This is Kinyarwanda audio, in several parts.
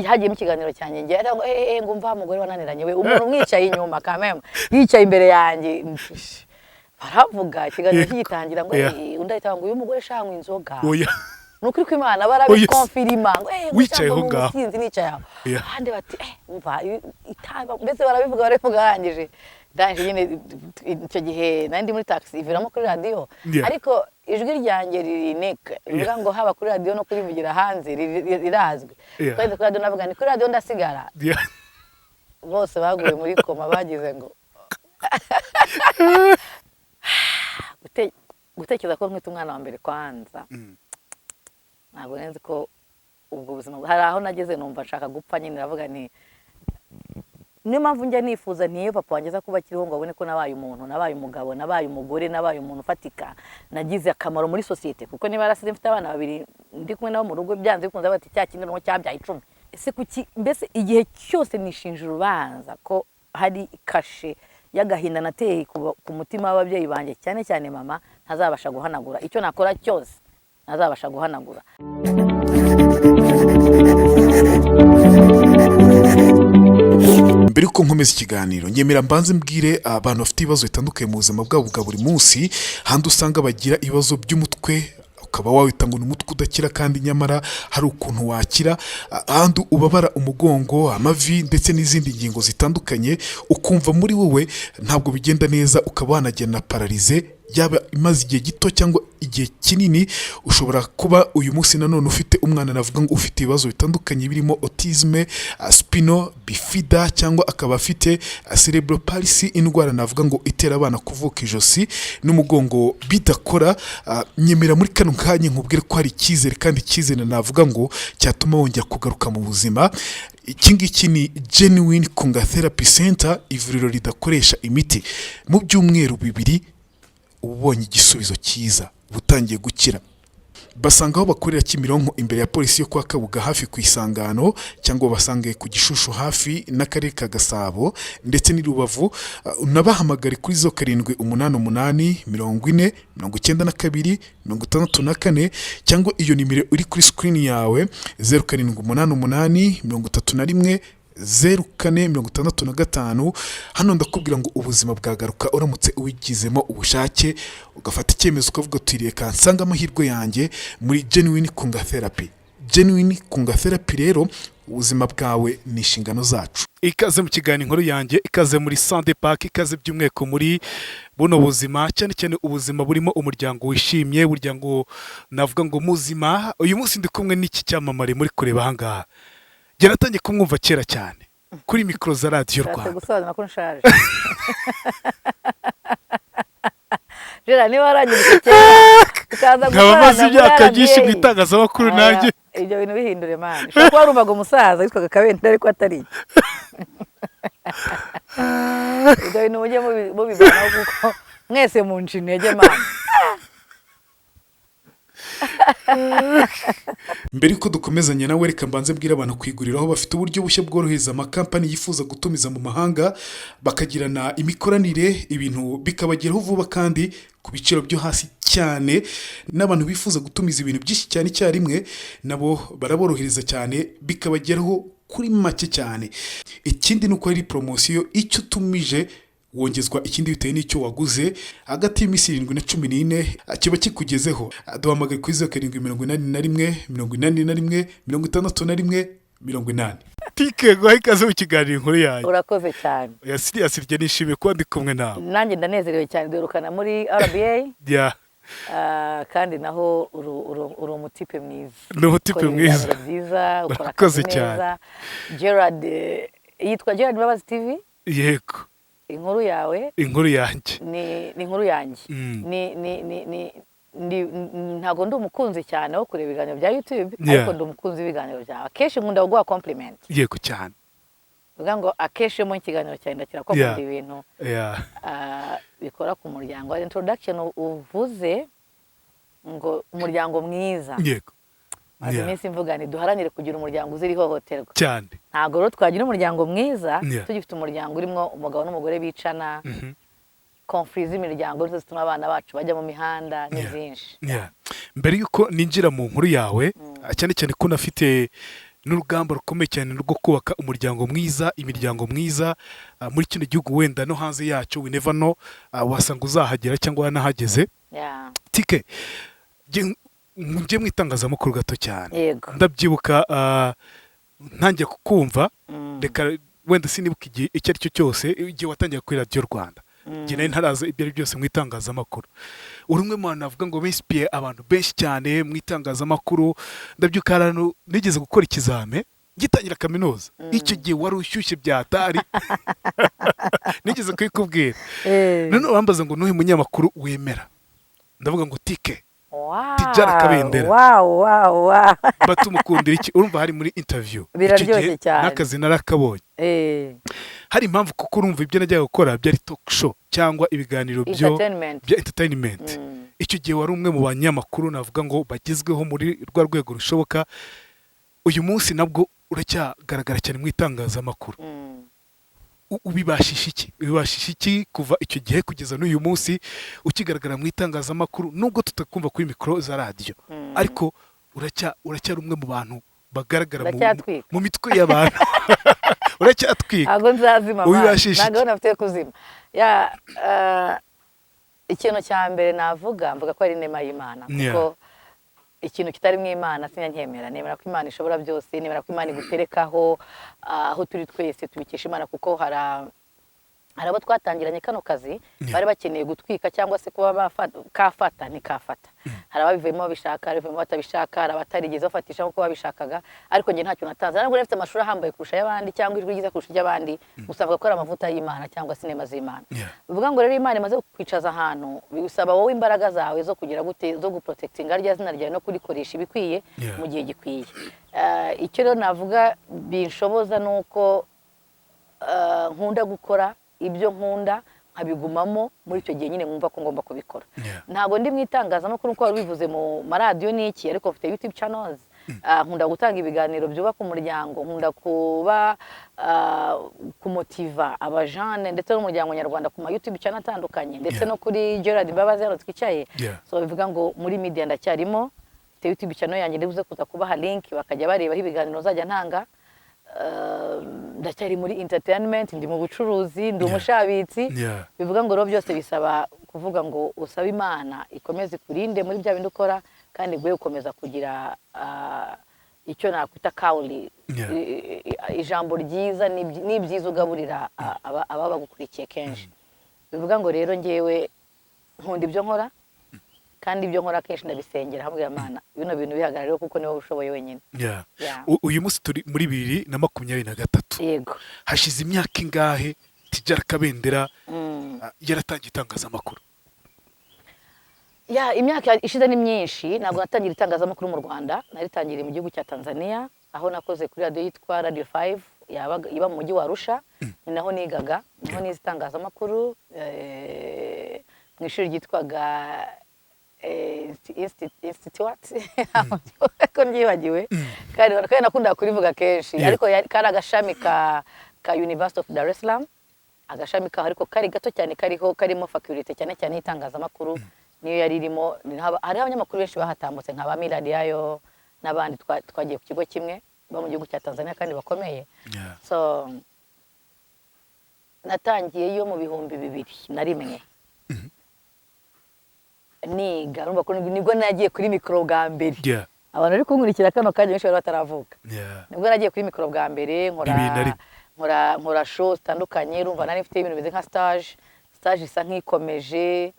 hagiyemo ikiganiro cyanjye ngiye ngo ngo umva umugore wananiranye we umuntu umwicaye inyuma kameme yicaye imbere yanjye baravuga ikiganiro kigitangira ngo undi ahita ngo uyu mugore shanywe inzoga nukuri ko Imana barabikonfirima ngo wicayeho ngaho sinzi nicaye aho kandi bati umva itaba mbese barabivuga barangije ndanje nyine icyo gihe nandi muri taxi iviramo kuri radio ariko ijwi ryanjye ririneka bivuga ngo haba kuri radio no kurivugira hanze rirazwe kandi kuri radio navuga ni kuri radio ndasigara bose baguye muri koma bagize ngo gutekereza ko mwita umwana wa mbere kwanza ntabwo nzi ko ubwo buzima hari aho nageze numva nshaka gupfa nyine navuga ni niyo mpamvu njya nifuza niyo papa wangeza kuba kiriho ngo abone ko nabaye umuntu nabaye umugabo nabaye umugore nabaye umuntu ufatika nagize akamaro muri societe kuko niba arasize mfite abana babiri ndi kumwe nabo mu rugo byanze bikunze bati cya kintu no cyabyaye 10 ese kuki mbese igihe cyose nishinja urubanza ko hari kashe y'agahinda nateye ku mutima w'ababyeyi banjye cyane cyane mama ntazabasha guhanagura icyo nakora cyose ntazabasha guhanagura. Mbere ko nkomeza ikiganiro nyemera mbanze mbwire abantu bafite ibibazo bitandukanye mu buzima bwabo bwa buri munsi handi usanga bagira ibibazo by'umutwe ukaba wawita ngo n'umutwe udakira kandi nyamara hari ukuntu wakira ahandi ubabara umugongo amavi ndetse n'izindi ngingo zitandukanye ukumva muri wowe ntabwo bigenda neza ukaba wanagena paralize yaba imaze igihe gito cyangwa igihe kinini ushobora kuba uyu munsi nanone ufite umwana navuga ngo ufite ibibazo bitandukanye birimo autisme spino bifida cyangwa akaba afite cerebral palsy indwara navuga ngo itera abana kuvuka ijosi n'umugongo bidakora nyemera muri kano kanya nkubwire ko hari icyizere kandi icyizere navuga ngo cyatuma wongera kugaruka mu buzima. Iki ni Genuine Kunga Therapy Center ivuriro ridakoresha imiti mu byumweru 2 ubonye igisubizo cyiza butangiye gukira. Basanga aho bakorera Kimironko imbere ya polisi yo kwa Kabuga hafi ku Isangano cyangwa basange ku Gishushu hafi n'akarere ka Gasabo ndetse ni Rubavu unabahamagare kuri 0788 40 92 64 cyangwa iyo nimero uri kuri screen yawe 0788 31 0465 hano ndakubwira ngo ubuzima bwagaruka uramutse uwigizemo ubushake ugafata icyemezo ukavuga utiriye kansanga amahirwe yanjye muri Genuine Kunga Therapy. Genuine Kunga Therapy rero ubuzima bwawe ni inshingano zacu. Ikaze mu kiganiro inkuru yanjye ikaze muri Sunday Park ikaze by'umweko muri buno buzima cyane cyane ubuzima burimo umuryango wishimye burya ngo navuga ngo muzima. Uyu munsi ndi kumwe n'iki cyamamare muri kureba hangaha Jeratangiye kumwumva kera cyane kuri mikro za radio Rwanda. Gusobanura ko nshaje. Jera ni waranyirike cyane. Ukaza gusana. Nkaba imyaka byinshi bitangaza bakuru nanjye. Ibyo bintu bihindure man. Shaka warumvaga umusaza witwaga Kabenda ariko atari. Ibyo bintu mujye mubibana kuko mwese mu nshinege man. Mbere ko dukomezanya nawe reka mbanze bwira abantu kwiguriraho bafite uburyo bushya bworohereza amakampani yifuza gutumiza mu mahanga bakagirana imikoranire ibintu bikabageraho vuba kandi ku biciro byo hasi cyane n'abantu bifuza gutumiza ibintu byinshi cyane icyarimwe nabo baraborohereza cyane bikabageraho kuri make cyane. Ikindi nuko ari promotion icyo tumije wongezwa ikindi bitewe n'icyo waguze hagati y'imisi 7 na 14 kiba kikugezeho. Duhamagaye kuri 0781 81 61 80. Tike go ikaze mu kiganiro inkuru yayo. Urakoze cyane. Yasirye nishimiye kuba ndi kumwe nawe. Nanjye ndanezerewe cyane dorukana muri RBA. Yeah. Kandi naho uri umutipe mwiza. Ni umutipe mwiza. Byiza ukora akazi neza. Gerard yitwa Gerard Babazi TV. Yego. Inkuru yawe inkuru yanjye ni inkuru yanjye ntago ndi umukunzi cyane wo kureba ibiganiro bya YouTube ariko ndi umukunzi w'ibiganiro byawe akeshi nkunda guha compliment. Yego cyane uvuga ngo akeshi mu kiganiro cyane ndakira ko muri ibintu bikora ku muryango. Introduction uvuze ngo umuryango mwiza. Yego Iminsi mvuga ni duharanire kugira umuryango uzira ihohoterwa cyane. Ntago rero twagira umuryango mwiza tugifite umuryango urimo umugabo n'umugore bicana conflict z'imiryango zituma abana bacu bajya mu mihanda n'izindi. Mbere yuko ninjira mu nkuru yawe cyane cyane ko nafite n'urugamba rukomeye cyane rwo kubaka umuryango mwiza, imiryango mwiza muri kino gihugu, wenda no hanze yacyo, we never know, wasanga uzahagera cyangwa wanahageze. Tike, njye mu itangazamakuru gato cyane, ndabyibuka ntangiye kukumva, reka wenda sinibuka igihe icyo ari cyo cyose, igihe watangiye kuri radiyo Rwanda, njye nari ntaraza ibyo ari byose mu itangazamakuru. Uri umwe mu bantu navuga ngo binsipiye abantu benshi cyane mu itangazamakuru. Ndabyuka ahantu nigeze gukora ikizame gitangira kaminuza, icyo gihe wari ushyushye byatari nigeze kubikubwira. None wambaza ngo nuhe munyamakuru wemera, ndavuga ngo Tike Tijara Kabendera. Batumukundira iki? Urumva hari muri interview biraryoshye cyane, n'akazi narakabonye. Hari impamvu kuko urumva ibyo najyaga gukora byari talk show cyangwa ibiganiro bya entertainment. Icyo gihe wari umwe mu banyamakuru navuga ngo bagezweho muri rwa rwego rushoboka. Uyu munsi nabwo uracyagaragara cyane mu itangazamakuru. Ubibashisha iki kuva icyo gihe kugeza n'uyu munsi ukigaragara mu itangazamakuru, nubwo tutakumva kuri mikoro za radiyo, ariko uracyari umwe mu bantu bagaragara mu mitwe y'abantu. Uracyatwika. Ntabwo nzazima, ntabwo nafite kuzima. Ikintu cya mbere navuga, mvuga ko ari inema y'Imana, kuko ikintu kitari mu Imana sinyankemera. Nemera ko Imana ishobora byose, nemera ko Imana iguterekaho aho turi twese tubikesha Imana, kuko hari abo twatangiranye kano kazi bari bakeneye gutwika cyangwa se kuba kafata ntikafata. Hari ababivuyemo babishaka, hari abivuyemo batabishaka, hari abatarigeze bafatisha nk'uko babishakaga, ariko njye ntacyo natanze. Ntabwo nafite amashuri ahambaye kurusha y'abandi cyangwa ijwi ryiza kurusha iry'abandi, gusa mvuga ko ari amavuta y'Imana cyangwa sinema z'Imana. Bivuga ngo rero Imana imaze kukwicaza ahantu, bisaba wowe imbaraga zawe zo kugira gute, zo guprotectinga rya zina ryawe no kurikoresha ibikwiye mu gihe gikwiye. Icyo rero navuga binshoboza nuko nkunda gukora ibyo nkunda, nkabigumamo muri icyo gihe nyine nkumva ko ngomba kubikora. Ntabwo ndi mu itangazamakuru nk'uko wari bivuze mu maradiyo n'iki, ariko mfite YouTube channels. Nkunda gutanga ibiganiro byubaka umuryango, nkunda kuba kumotiva abajane ndetse n'umuryango nyarwanda ku ma YouTube channel atandukanye, ndetse no kuri Gerard Mbabazi hano twicaye. So bivuga ngo muri media ndacyarimo, mfite YouTube channel yanjye ndibuze kuza kubaha link bakajya bareba ibiganiro nzajya ntanga. Ndacyari muri entertainment, ndi mu bucuruzi, ndi umushabitsi. Bivuga ngo rero byose bisaba kuvuga ngo usaba Imana ikomeze kurinde muri bya bindi ukora, kandi gwe ukomeza kugira icyo nakwita kauli, ijambo ryiza n'ibyiza ugaburira aba bagukurikiye kenshi. Bivuga ngo rero ngewe nkunda ibyo nkora, kandi ibyo nkora kenshi ndabisengera hamwe Imana bino bintu bihagarariye kuko niwe ushoboye wenyine. Uyu munsi turi muri 2023. Yego. Hashize imyaka ingahe Tijara Kabendera yaratangiye itangazamakuru? Imyaka ishize ni myinshi. Ntabwo natangira itangazamakuru mu Rwanda, naritangiriye mu gihugu cya Tanzania, aho nakoze kuri radio yitwa Radio 5 iba mu mujyi wa Arusha. Ni naho nigaga, naho nize itangazamakuru mu ishuri ryitwaga Institute ko nyibagiwe, kandi nakunda kurivuga kenshi, ariko kari agashami ka University of Dar es Salaam, agashami ka ariko kari gato cyane, karimo faculty cyane cyane itangazamakuru niyo yari irimo. Hari abanyamakuru benshi bahatambutse nka ba Miladi yayo n'abandi twagiye ku kigo kimwe ba mu gihugu cya Tanzania kandi bakomeye. So natangiye yo mu 2001 niga, urumva ko nibwo nagiye kuri mikoro bwa mbere. Abantu ari kunkurikira kano kanya benshi bari bataravuka. Nibwo nagiye kuri mikoro bwa mbere, nkora show zitandukanye. Urumva nari mfite ibintu bize nka stage isa nk'ikomeje,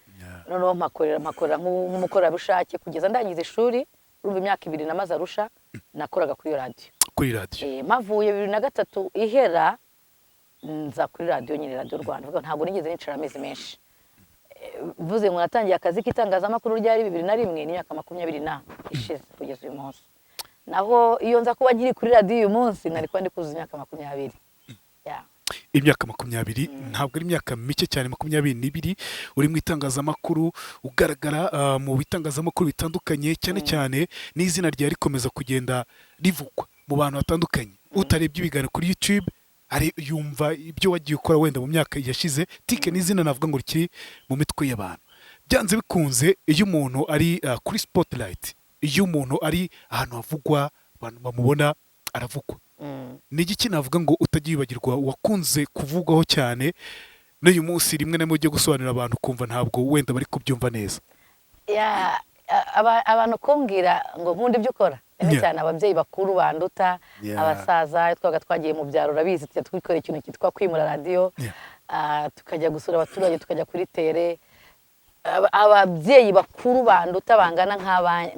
noneho mpakorera nk'umukorerabushake kugeza ndangiza ishuri. Urumva imyaka 2 namaze Arusha nakoraga kuri radio. Mpavuye 2003 ihera nza kuri radio nyine, Radio Rwanda. Ntabwo nigeze nicara amezi menshi. Vuze ngo natangiye akazi k'itangazamakuru ryari 2001, n'imyaka 20 ishize kugeza uyu munsi. Naho iyo nza kuba nkiri kuri radio uyu munsi nari kwandi kuzuza imyaka 20. Imyaka 20 ntabwo ari imyaka mike cyane. 22 uri mu itangazamakuru, ugaragara mu bitangazamakuru bitandukanye, cyane cyane n'izina rya rikomeza kugenda rivugwa mu bantu batandukanye. Utarebye ibiganiro kuri YouTube yumva ibyo wagiye ukora wenda mu myaka yashize. Tike n'izina navuga ngo rikiri mu mitwe y'abantu. Byanze bikunze iyo umuntu ari kuri spotlight, iyo umuntu ari ahantu havugwa, abantu bamubona, aravugwa. Ni igiki navuga ngo utajyibagirwa wakunze kuvugwaho cyane n'uyu munsi rimwe na rimwe ujye gusobanurira abantu kumva ntabwo wenda bari kubyumva neza? abantu kumbwira ngo nkunda ibyo ukora cyane ababyeyi bakuru banduta, abasaza twagiye mu byaro urabizi tujya twikorera ikintu cyitwa kwimura radiyo, tukajya gusura abaturage, tukajya kuri tere. Ababyeyi bakuru banduta bangana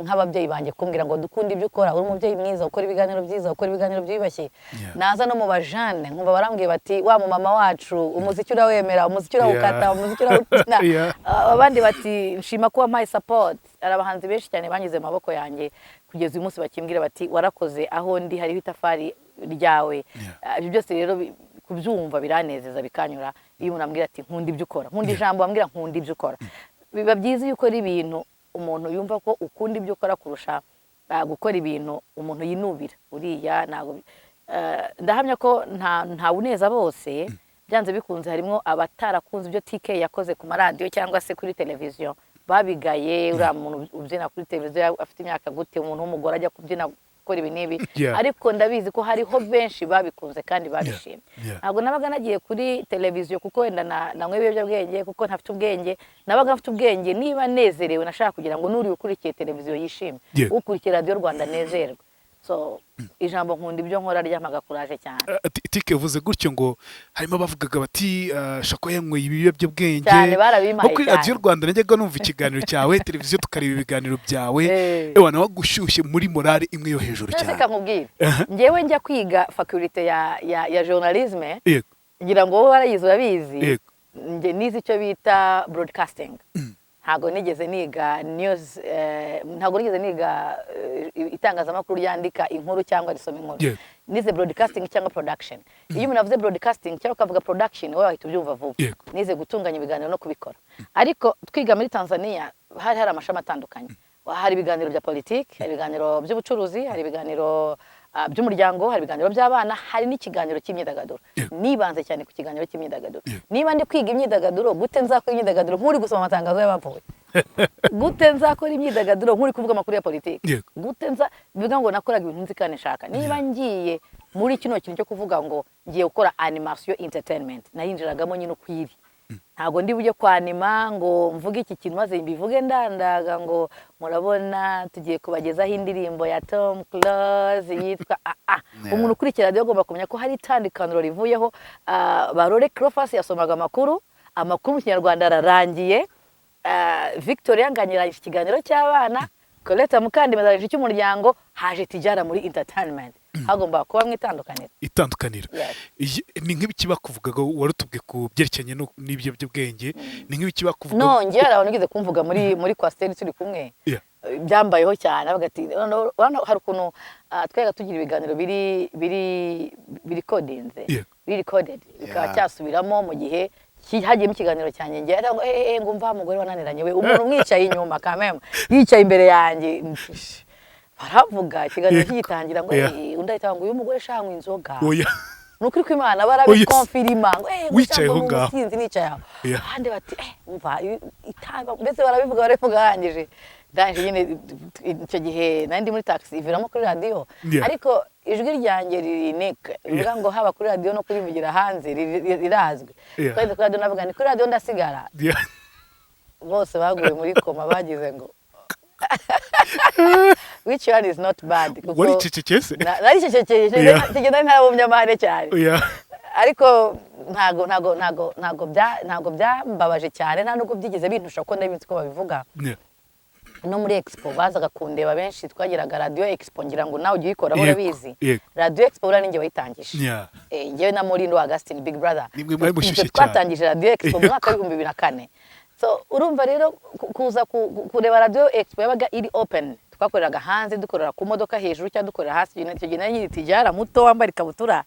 nk'ababyeyi banjye kumbwira ngo dukunda ibyo ukora, uri umubyeyi mwiza, ukora ibiganiro byiza, ukora ibiganiro byiyubashye. Naza no mu bajane nkumva barambwiye bati wa mu mama wacu umuziki urawemera, umuziki urawukata, umuziki urawukina. Abandi bati nshima ko wampaye support. Ari abahanzi benshi cyane banyuze mu maboko yanjye kugeza uyu munsi bakimbwira bati warakoze, aho ndi hariho itafari ryawe. Ibyo byose rero kubyumva biranezeza bikanyura iyo umuntu ambwira ati nkunda ibyo ukora, nkunda ijambo ambwira nkunda ibyo ukora. Biba byiza iyo ukora ibintu umuntu yumva ko ukunda ibyo ukora kurusha gukora ibintu umuntu yinubira. Uriya ntabwo ndahamya ko nta uneza bose, byanze bikunze harimo abatarakunze ibyo TK yakoze ku maradiyo cyangwa se kuri televiziyo babigaye. Uriya muntu ubyina kuri televiziyo afite imyaka gute, umuntu w'umugore ajya kubyina gukora ibi n'ibi, ariko ndabizi ko hariho benshi babikunze kandi babishimye. Ntabwo nabaga nagiye kuri televiziyo kuko wenda nanywe ibiyobyabwenge, kuko ntafite ubwenge. Nabaga mfite ubwenge niba nezerewe, nashaka kugira ngo n'uri ukurikiye televiziyo yishime, ukurikiye radiyo Rwanda anezerwe. So ijambo nkunda ibyo nkora ryamaga kuraje cyane. TK uvuze gutyo ngo harimo abavugaga bati Shako yanyweye ibiyobyabwenge cyane, barabimaye kuri radiyo Rwanda. Najyaga numva ikiganiro cyawe, televiziyo tukareba ibiganiro byawe, nawe gushyushye muri morale imwe yo hejuru cyane. Reka nkubwire, njyewe njya kwiga faculté ya journalisme, ngira ngo wowe warayize urabizi, nize icyo bita broadcasting. Ntabwo nigeze niga news, ntabwo nigeze niga itangazamakuru ryandika inkuru cyangwa risoma inkuru. Nize broadcasting cyangwa production. Iyo umuntu avuze broadcasting cyangwa akavuga production, wowe wahita ubyumva vuba. Nize gutunganya ibiganiro no kubikora. Ariko twiga muri Tanzania hari amashami atandukanye. Hari ibiganiro bya politiki, hari ibiganiro by'ubucuruzi, hari ibiganiro by'umuryango, hari ibiganiro by'abana, hari n'ikiganiro cy'imyidagaduro. Nibanze cyane ku kiganiro cy'imyidagaduro. Niba ndi kwiga imyidagaduro, gute nzakora imyidagaduro nk'uri gusoma amatangazo y'abapfuye? Gute nzakora imyidagaduro nk'uri kuvuga amakuru ya politiki? Gute bivuga ngo nakoraga ibintu nzi kandi nshaka. Niba ngiye muri kino kintu cyo kuvuga ngo ngiye gukora animation entertainment, nayinjiragamo nyine ukwiri. Ntabwo ndi bujye kwanima ngo mvuge iki kintu maze mbivuge ndandaga ngo murabona tugiye kubagezaho indirimbo ya Tom Close yitwa umuntu ukurikira radiyo agomba kumenya ko hari itandukaniro rivuyeho. Barore Clofas yasomaga amakuru mu Kinyarwanda ararangiye, Victoria nganyiranyije ikiganiro cy'abana, Colette Mukandimeza cy'umuryango, haje Tijara muri entertainment. Hagomba kuba itandukaniro. Ni nk'ibiki bakuvugaga warutubwe ku byerekeranye n'ibyo by'ubwenge, ni nk'ibiki bakuvuga? No, ngiye abantu nigeze kumvuga muri Kwasteri turi kumwe, byambayeho cyane. Avuga ati hari ukuntu twega tugira ibiganiro biri codinze, recorded, bikaba cyasubiramo mu gihe hagiyemo ikiganiro cyanjye. Ngiye ngo umva umugore wananiranye we, umuntu umwicaye inyuma kameme yicaye imbere yanjye, baravuga ikiganiro kigitangira ngo undi ahita ngo uyu mugore shangwa inzoga. Nukuri ko Imana barabikonfirima ngo wicayeho ngaho sinzi nicaye aho. Ahandi bati umva itanga, mbese barabivuga barangije. Ndanje nyine icyo gihe nandi muri taxi iviramo kuri radio, ariko ijwi ryanjye ririneka bivuga ngo haba kuri radio no kurivugira hanze rirazwe. Kandi kuri radio navuga ni kuri radio ndasigara. Bose baguye muri koma bagize ngo which one is not bad, kuko wari cecekese nari cecekese kigenda ntabumye amahane cyane. Ariko ntago byambabaje cyane, nta nubwo byigeze bintusha ko ndabizi ko babivuga. No muri Expo bazaga kundeba benshi, twagiraga Radio Expo, ngira ngo nawe uyikora urabizi. Radio Expo ura ninjye wayitangije, ngewe na Murindo Augustine Big Brother twatangije Radio Expo mu mwaka wa 2004. So urumva rero kuza kureba Radio Expo yabaga iri open, twakoreraga hanze, dukorera ku modoka hejuru cyangwa dukorera hasi. Icyo gihe nyiri Tijara muto wambara ikabutura,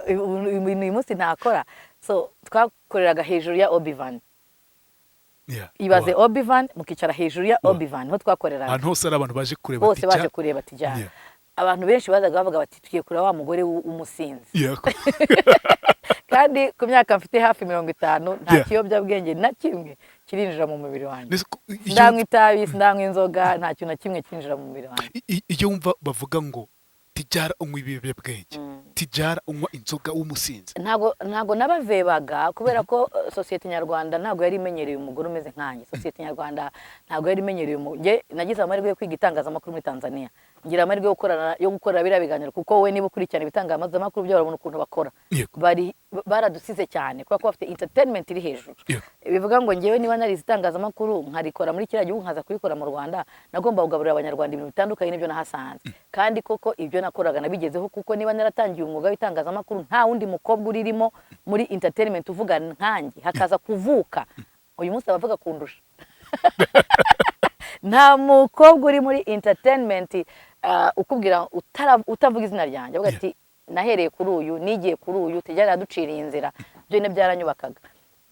uyu munsi ntakora. So twakoreraga hejuru ya Obivan. Ibaze Obivan mukicara hejuru ya Obivan, ho twakoreraga ahantu hose ari abantu baje kureba bose baje kureba Tijara. Abantu benshi bazaga bavuga bati tugiye kureba wa mugore w'umusinzi. Kandi ku myaka mfite hafi 50 nta kiyobyabwenge na kimwe kirinjira mu mubiri wanjye. Ndanywa itabi, ndanywa inzoga, nta kintu na kimwe kinjira mu mubiri wanjye. Iyo wumva bavuga ngo tijara unywa ibiyobyabwenge tijara unywa inzoga w'umusinzi. ntago nabavebaga kubera ko sosiyete nyarwanda ntago yari imenyereye umugore umeze nkanjye. Sosiyete nyarwanda ntago yari imenyereye umugore. Nagize amahirwe yo kwiga itangazamakuru muri Tanzania, ngira amahirwe yo gukorera biriya biganiro, kuko we niba ukurikirana ibitangazamakuru byo urabona ukuntu bakora. Baradusize cyane kuko bafite entertainment iri hejuru. Bivuga ngo ngewe niba narize itangazamakuru nkarikora muri kiriya gihugu nkaza kubikora mu Rwanda, nagomba kugaburira abanyarwanda ibintu bitandukanye n'ibyo nahasanze. Kandi koko ibyo nakoraga nabigezeho, kuko niba naratangiye umwuga w'itangazamakuru nta wundi mukobwa uririmo muri entertainment uvuga nkanjye hakaza kuvuka uyu munsi abavuga kundusha. Nta mukobwa uri muri entertainment ukubwira utavuga izina ryanjye avuga ati nahereye kuri uyu, nigiye kuri uyu, tijara yaduciriye inzira. Byo ne byaranyubakaga.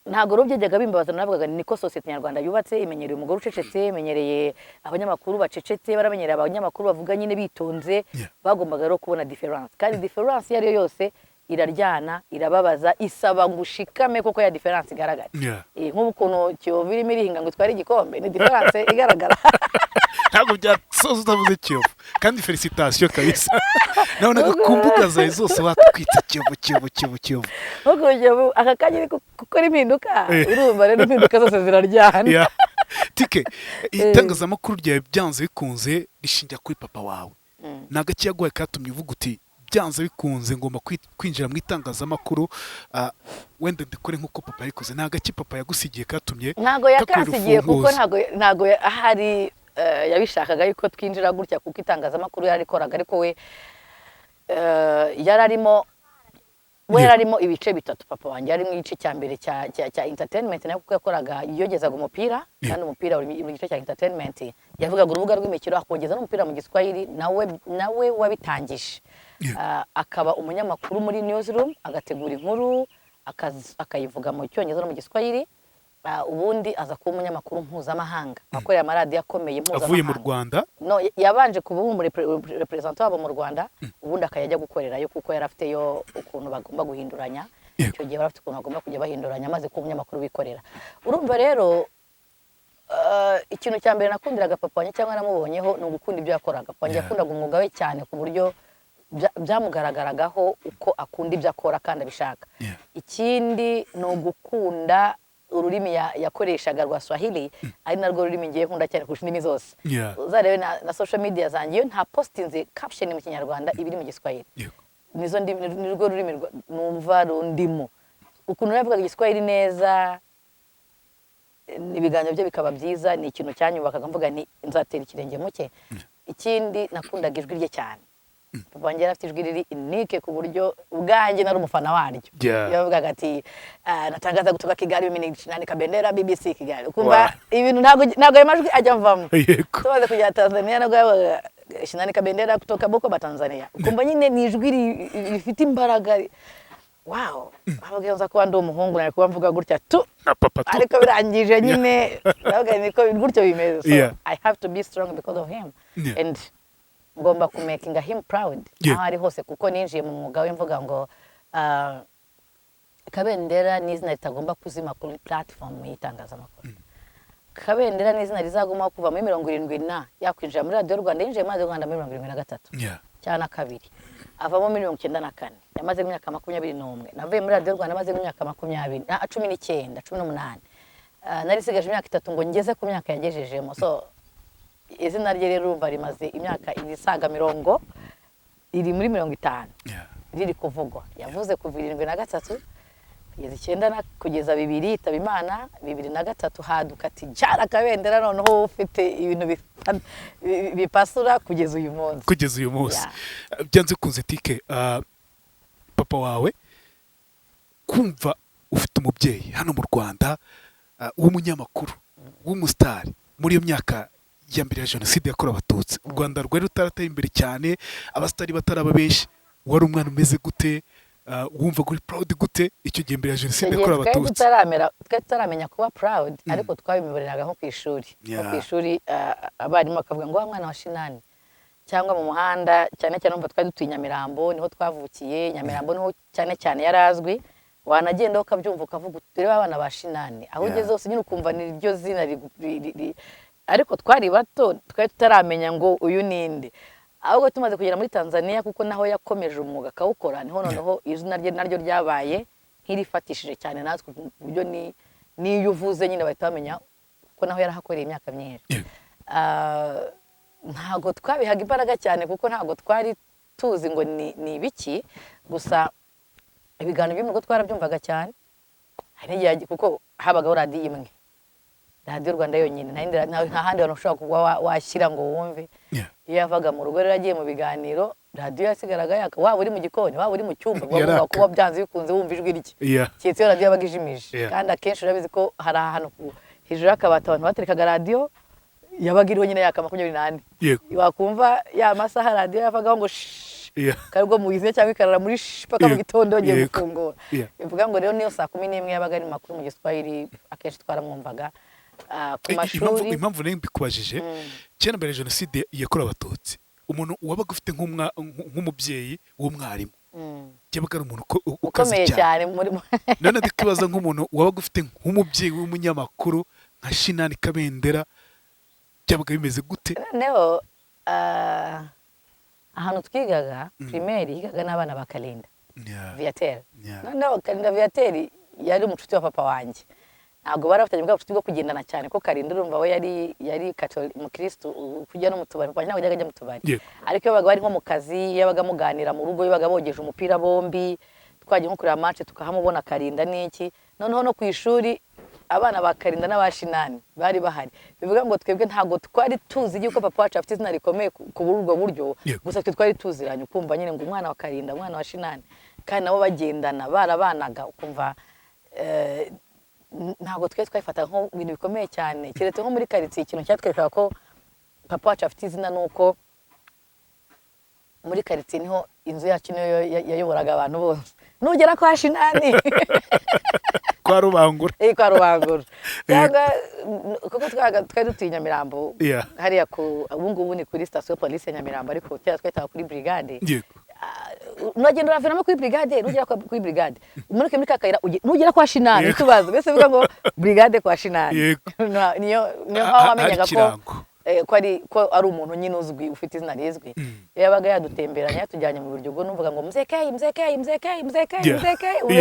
Ntago rero byajyaga bimbabaza, navugaga niko sosiyete nyarwanda yubatse, imenyereye umugore ucecetse, imenyereye abanyamakuru bacecetse, baramenyereye abanyamakuru bavuga nyine bitonze. Bagombaga rero kubona difference, kandi difference yari yose iraryana, irababaza, isaba ngushikame koko ya difference igaragara. Nk'ubu kuntu Kiyovu irimo irihinga ngo twari igikombe, ni difference igaragara. Ntabwo byasoza utavuze Kiyovu, kandi felicitation kabisa. Nabonaga ku mbuga zawe zose watwitse Kiyovu. Nkuko Kiyovu aka kanya gukora impinduka, urumva rero impinduka zose ziraryana. Tike, itangazamakuru ryawe byanze bikunze rishingira kuri papa wawe. Nagaki yaguhaye katumye uvuga uti byanze bikunze ngomba kwinjira mu itangazamakuru, wenda ndikore nk'uko papa yabikoze. Nagaki papa yagusigiye katumye? Ntago yakasigiye kuko ntago ahari yabishakaga yuko twinjira gutya, kuko itangazamakuru yarikoraga, ariko we yararimo ibice bitatu. Papa wanjye yarimo igice cya mbere cya entertainment, nayo kuko yakoraga yogezaga umupira, kandi umupira uri mu gice cya entertainment. Yavugaga urubuga rw'imikino, akongeza n'umupira mu Giswahili, nawe wabitangije. Akaba umunyamakuru muri newsroom, agategura inkuru akayivuga mu Cyongereza no mu Giswahili. Ubundi aza kuba umunyamakuru mpuzamahanga, akorera amaradiyo akomeye mpuzamahanga. Avuye mu Rwanda? No, yabanje kuba representant wabo mu Rwanda, ubundi akayajya gukorerayo kuko yari afiteyo ukuntu bagomba guhinduranya. Icyo gihe barafite ukuntu bagomba kujya bahinduranya, maze kuba umunyamakuru bikorera. Urumva rero ikintu cya mbere nakundiraga papa wanjye cyangwa namubonyeho ni ugukunda ibyo yakoraga. Papa wanjye yakundaga umwuga we cyane ku buryo byamugaragaragaho uko akunda ibyo akora kandi abishaka. Ikindi ni ugukunda ururimi yakoreshaga rwa Swahili, ari narwo rurimi ngiye nkunda cyane kurusha indimi zose. Uzarebe na social media zanjye, iyo nta postinze caption mu Kinyarwanda ibiri mu Giswahili, nizo nirwo rurimi numva rundimo. Ukuntu yavugaga Igiswahili neza, ibiganiro bye bikaba byiza, ni ikintu cyanyubakaga, mvuga nti nzatera ikirenge muke. Ikindi nakundaga ijwi rye cyane. Papa wanjye afite ijwi riri unique ku buryo ubwanjye nari umufana waryo. Yavugaga ati natangaza gutoka Kigali nandika bendera BBC Kigali. Ukumva ibintu ntago ayo majwi ajya mvamo. Tumaze kujya Tanzania nabwo nandika bendera kutoka Bukoba Tanzania. Ukumva nyine ni ijwi rifite imbaraga. Wow, abagiye nza kuba ndi umuhungu nari kuba mvuga gutya tu na papa tu, ariko birangije nyine navuga niko gutyo bimeze. So I have to be strong because of him. And ngomba kumakinga him proud aho ari hose, kuko ninjiye mu mwuga we mvuga ngo Kabendera ni izina ritagomba kuzima kuri platform y'itangazamakuru. Kabendera ni izina rizaguma kuva muri 70 na yakwinjira muri Radio Rwanda, yinjiye muri Radio Rwanda muri 73 cyana kabiri, avamo muri 94, yamaze imyaka 21. Navuye muri Radio Rwanda maze imyaka 20 18 nari sigaje imyaka 3 ngo ngeze ku myaka yagejejemo. So izina rye rero urumva rimaze imyaka ibisaga 70, iri muri 50 riri kuvugwa. Yavuze kuva 73 kugeza 9 kugeza 2 itaba Imana, 2003 haduka ati jara Kabendera, noneho ufite ibintu bipasura kugeza uyu munsi. Byanze kunze Tike, papa wawe kumva ufite umubyeyi hano mu Rwanda w'umunyamakuru w'umusitari muri iyo myaka ya mbere ya Jenoside yakorewe Abatutsi. U Rwanda rwari rutarateye imbere cyane, abasitari bataraba benshi. Wari umwana umeze gute? Wumva kuri proud gute icyo gihe mbere ya Jenoside yakorewe Abatutsi? Tutaramenya kuba proud, ariko twabimeboreraga nko kwishuri. Abarimu bakavuga ngo mwana wa Shinani, cyangwa mu muhanda, cyane cyane umva twari dutuye Nyamirambo, niho twavukiye. Nyamirambo niho cyane yarazwi, wanagenda ukabyumva ukavuga utureba abana ba Shinani, aho ugeze hose nyine ukumva ni ryo zina ariko twari bato, twari tutaramenya ngo uyu ninde. ahubwo tumaze kugera muri Tanzania kuko naho yakomeje umwuga akawukora niho noneho izina rye naryo ryabaye nk'irifatishije cyane natwe ku buryo niyo uvuze nyine bahita bamenya ko naho yarahakoreye imyaka myinshi. Ntabwo twabihaga imbaraga cyane kuko ntabwo twari tuzi ngo ni ibiki, gusa ibiganiro by'umwuga twarabyumvaga cyane. Hari igihe kuko habagaho radiyo imwe, radiyo Rwanda yonyine, nta handi hantu ushobora kuba washyira ngo wumve. Iyo yavaga mu rugo rero agiye mu biganiro, radiyo yasigaraga yaka, waba uri mu gikoni waba uri mu cyumba, ugomba kuba byanze bikunze wumva ijwi rye. Keretse iyo radiyo yabaga ijimije, kandi akenshi urabizi ko hari ahantu hejuru y'akabati abantu baterekaga radiyo yabaga iriho nyine yaka 24. Wakumva ya masaha radiyo yavagaho ngo karibwo muyize cyangwa ikarara muri paka mu gitondo ngiye gufungura. Bivuga ngo rero niyo saa 11 yabaga ari makuru mu Giswahili, akenshi twaramwumvaga ku mashuri. Impamvu nari mbikubajije, cyane mbere jenoside yakorewe Abatutsi, umuntu wabaga ufite nk'umubyeyi w'umwarimu yabaga ari umuntu ukomeye cyane muri none ndikibaza nk'umuntu wabaga ufite nk'umubyeyi w'umunyamakuru nka Shinani Kabendera, byabaga bimeze gute? Noneho ahantu twigaga primaire higaga n'abana ba Kalinda Viateur. Noneho Kalinda Viateur yari umucuti wa papa wanjye, ntabwo barafatanye bwa bucuti bwo kugendana cyane ko Kalinda urumva we yari umukristo, kujya no mu tubari, kwa ntabwo yajyaga mu tubari, ariko yabaga bari nko mu kazi, yabaga muganira mu rugo, yabaga bogeje umupira bombi, twagiye nko kureba match tukahamubona Kalinda n'iki. Noneho no ku ishuri abana ba Kalinda n'abashinani bari bahari. Bivuga ngo twebwe ntabwo twari tuzi yuko papa wacu afite izina rikomeye ku buryo buryo, gusa twe twari tuziranye, ukumva nyine ngo umwana wa Kalinda, umwana wa Shinani, kandi nabo bagendana barabanaga, ukumva ntabwo twifata nko ibintu bikomeye cyane. Keretse nko muri quartier ikintu cyatwereka ko papa wacu afite izina nuko muri quartier niho inzu yacu niyo yayoboraga abantu bose. Nugera kwa Shinani kwa Rubangura, kwa Rubangura cyangwa kuko twari dutuye Nyamirambo, hariya ubu ngubu ni kuri station police Nyamirambo, ariko cyangwa twitaga kuri brigade. Nugenda uraviramo kuri brigade, nugera kuri brigade umuruke muri kakayira, nugera kwa Shinani tubaza bese bivuga ngo brigade kwa Shinani. niyo wamenyaga ko ari umuntu nyine uzwi, ufite izina rizwi. Yabaga yadutemberanya yatujyanye mu buryo bwo numvaga ngo mzekeye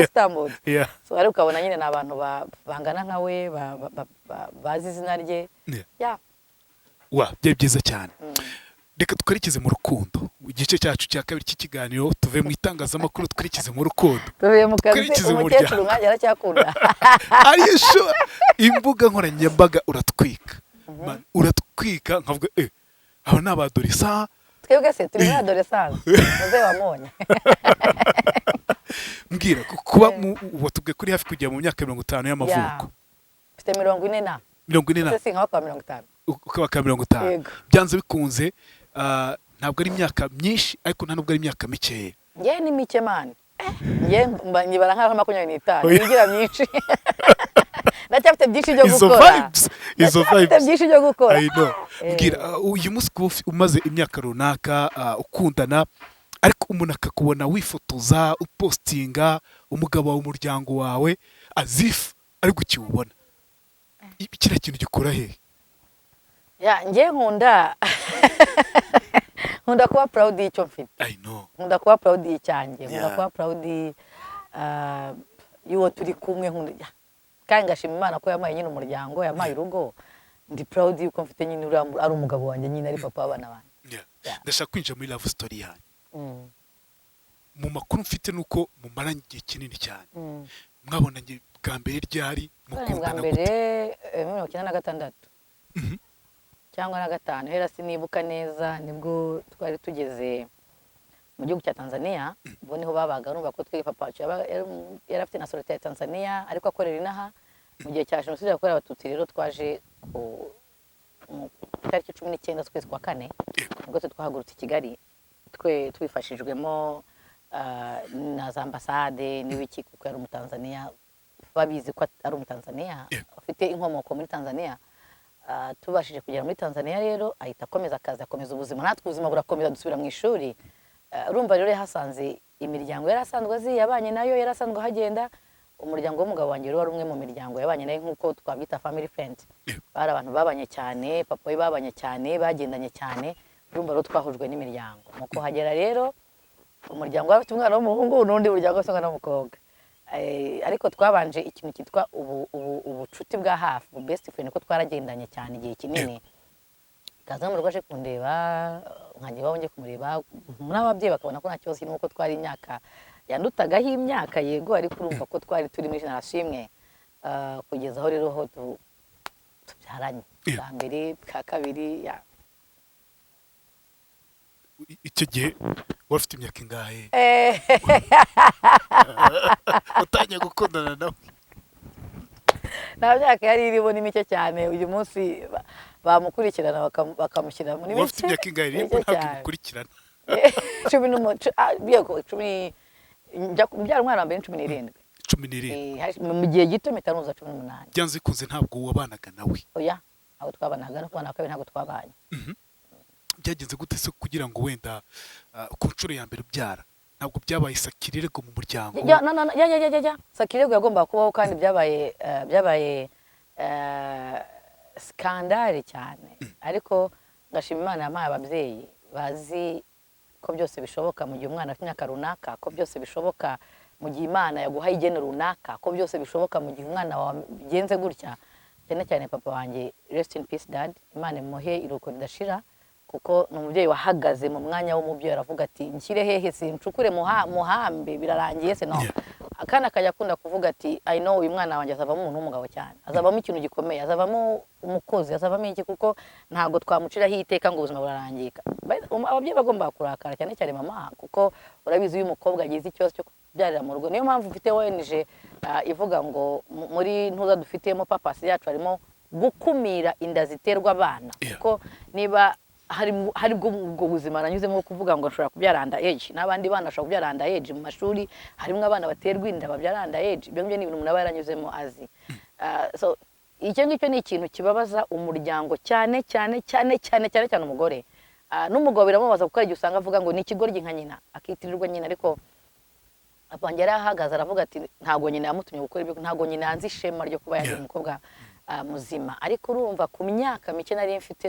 Istanbul. So ari ukabona nyine n'abantu bangana nkawe bazi izina rye. Byari byiza cyane. Reka twarikize mu rukundo, igice cyacu cya kabiri cy'ikiganiro, tuve mu itangazamakuru twarikize mu rukundo, tuvuye mu kazi. Umukecuru mwajya aracyakunda ariyo sho imbuga nkoranyambaga uratwika nkavuga aba ni abadoresa. Twebwe se turi adolescence muze wamonye. Mbwira kuba watubwe kuri hafi kujya mu myaka 50 y'amavuko. Mfite 40 se nka kwa 50 ukaba 50. Byanze bikunze ntabwo ari imyaka myinshi, ariko nta nubwo ari imyaka mikeya. Nge ni mike man, nge nyibara nka 25 yigira myinshi. Ndacyafite byinshi byo gukora. Izo vibes byinshi byo gukora. Mbwira uyu munsi umaze imyaka runaka ukundana, ariko umuntu akakubona wifotoza upostinga umugabo wawe, umuryango wawe, azifu ari gukiwubona, kiriya kintu gikora hehe? Nge nkunda kuba proud y'icyo mfite. Nkunda kuba proud y'icyanjye, nkunda kuba proud y'uwo turi kumwe, kandi ngashima Imana ko yamaye nyine umuryango, yamaye urugo. Ndi proud y'uko mfite nyine ari umugabo wanjye, nyine ari papa w'abana banjye. Ndashaka kwinjira muri love story yanyu. Mu makuru mfite nuko mumaranye igihe kinini cyane. Mwabonanye bwa mbere ryari, mukundana gute? 1996 cyangwa na 5, hera sinibuka neza. Nibwo twari tugeze mu gihugu cya Tanzania, bo niho babaga. Urumva ko twe papa yari afite nationality ya Tanzania, ariko akorera inaha. Mu gihe cya jenoside yakorewe Abatutsi rero twaje ku tariki 19 z'ukwezi kwa 4 ubwo twahagurutse i Kigali, twe twifashijwemo na za ambasade n'ibiki, kuko yari umutanzania, babizi ko ari umutanzania afite inkomoko muri Tanzania. Tubashije kugera muri Tanzania rero ahita akomeza akazi, akomeza ubuzima, natwe ubuzima burakomeza, dusubira mu ishuri. Urumva rero yahasanze imiryango yari asanzwe azi, yabanye nayo, yari asanzwe hagenda. Umuryango w'umugabo wanjye rero wari umwe mu miryango yabanye nayo, nk'uko twabyita family friend. Bari abantu babanye cyane, papa we babanye cyane, bagendanye cyane, urumva rero twahujwe n'imiryango mu kuhagera rero umuryango wari ufite umwana w'umuhungu n'undi muryango ufite umwana w'umukobwa. Ariko twabanje ikintu cyitwa ubucuti bwa hafi, best friend, ko twaragendanye cyane igihe kinini. Kaza mu rugo aje kundeba, nkajya iwabo njye kumureba, n'ababyeyi bakabona ko nta kibazo kirimo, ko twari imyaka yandutagaho imyaka, yego, ariko urumva ko twari turi muri generasiyo imwe, kugeza aho rero ho tubyaranye bwa mbere bwa kabiri. icyo gihe wari ufite imyaka ingahe utangiye gukundana nawe? nta myaka yari irimo, ni mike cyane. Uyu munsi bamukurikirana bakamushyira muri mike. wari ufite imyaka ingahe rero ntabwo imukurikirana? 10 mbyara umwana wa mbere 17. 17. Mu gihe gito mpita nuza 18. byanze bikunze ntabwo wabanaga nawe? Oya, aho twabanaga no kubana kabiri ntabwo twabanye. byagenze gute se kugira ngo wenda ku nshuro ya mbere ubyara ntabwo byabaye sakirirego mu muryango? Sakirirego yagombaga kubaho, kandi byabaye skandale cyane. Ariko ngashima Imana yampaye ababyeyi bazi ko byose bishoboka mu gihe umwana afite imyaka runaka, ko byose bishoboka mu gihe Imana yaguhaye igeno runaka, ko byose bishoboka mu gihe umwana wawe bigenze gutya. Cyane cyane papa wanjye, rest in peace dad, Imana imuhe iruko ridashira, kuko ni umubyeyi wahagaze mu mwanya w'umubyeyi, aravuga ati nshyire hehe, sincukure muhambe, birarangiye se no. Akana kajya akunda kuvuga ati I know uyu mwana wanjye azavamo umuntu w'umugabo cyane, azavamo ikintu gikomeye, azavamo umukozi, azavamo iki, kuko ntabwo twamuciraho iteka ngo ubuzima burarangika. Ababyeyi bagomba kurakara, cyane cyane mama, kuko urabizi uyu mukobwa agize ikibazo cyo kubyarira mu rugo. Niyo mpamvu mfite ONG ivuga ngo muri ntuza dufitemo papasi yacu harimo gukumira inda ziterwa abana, kuko niba hari ubwo buzima nanyuzemo kuvuga ngo nshobora kubyara under age, n'abandi bana bashobora kubyara under age. Mu mashuri harimo abana baterwa inda babyara under age. Ibyo ngibyo ni ibintu umuntu aba yaranyuzemo azi. So icyo ngicyo ni ikintu kibabaza umuryango, cyane umugore. N'umugabo biramubaza kuko igihe usanga avuga ngo ni ikigoryi nka nyina, akitirirwa nyina. Ariko abanjye yarahagaze aravuga ati ntabwo nyina yamutumye gukora ibyo, ntabwo nyina yanze ishema ryo kuba yari umukobwa muzima. Ariko urumva ku myaka mike nari mfite,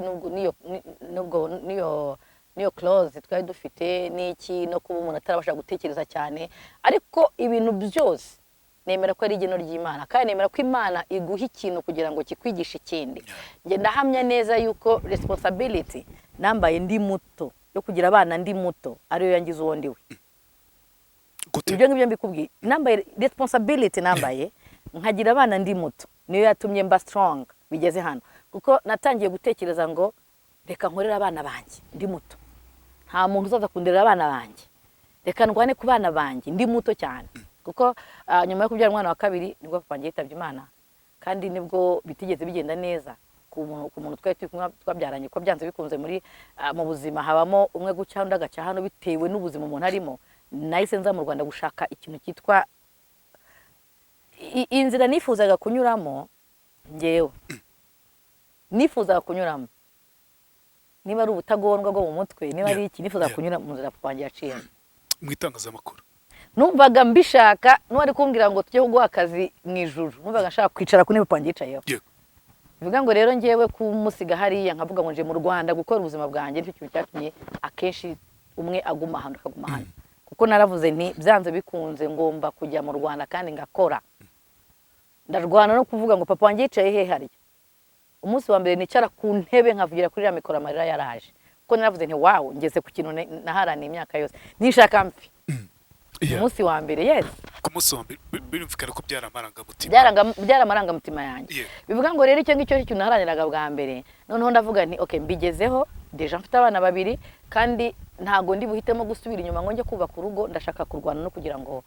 niyo close twari dufite n'iki, no kuba umuntu atarabasha gutekereza cyane. Ariko ibintu byose nemera ko ari igeno ry'Imana, kandi nemera ko Imana iguha ikintu kugira ngo kikwigishe ikindi. Nge ndahamya neza yuko responsibility nambaye ndi muto, yo kugira abana ndi muto, ariyo yangize uwo ndiwe. Ibyo ngibyo mbikubwiye, nambaye responsibility, nambaye nkagira abana ndi muto, niyo yatumye mba strong bigeze hano. Kuko natangiye gutekereza ngo reka nkorera abana banjye ndi muto, nta muntu uzaza kunderera abana banjye, reka ndwane ku bana banjye ndi muto cyane. Kuko nyuma yo kubyara umwana wa kabiri nibwo papa wanjye yitabye Imana, kandi nibwo bitigeze bigenda neza ku muntu twari twabyaranye, ko byanze bikunze mu buzima habamo umwe gucya undi agaca hano bitewe n'ubuzima umuntu arimo. Nahise nza mu Rwanda gushaka ikintu cyitwa inzira nifuzaga kunyuramo. Ngewe nifuzaga kunyuramo, niba ari ubutagondwa bwo mu mutwe, niba ari iki, nifuzaga kunyura mu nzira papa wanjye yaciyemo mu itangazamakuru. Numvaga mbishaka, n'uwari kumbwira ngo tujye kuguha akazi mu ijuru, numvaga nshaka kwicara ku ntebe papa wanjye yicayeho. Bivuga ngo rero ngewe kumusiga hariya nkavuga ngo nje mu Rwanda gukora ubuzima bwanjye, nicyo kintu cyatumye akenshi umwe aguma hano akaguma hano. Kuko naravuze nti byanze bikunze ngomba kujya mu Rwanda kandi ngakora. Ndarwana no kuvuga ngo papa wanjye yicaye he harya. Umunsi wa mbere nicara ku ntebe nkavugira kuri ya mikoro amarira yaraje. Kuko naravuze nti wow, ngeze ku kintu naharaniye imyaka yose, nishaka mfi. Umunsi wa mbere, yes. Ku munsi wa mbere birumvikana ko byaramarangamutima yanjye. Bivuga ngo rero icyo ngicyo cy'icyo naharaniraga bwa mbere, noneho ndavuga nti okay, mbigezeho, deja mfite abana babiri, kandi ntago ndi buhitemo gusubira inyuma ngo njye kubaka urugo. Ndashaka kurwana no kugira ngo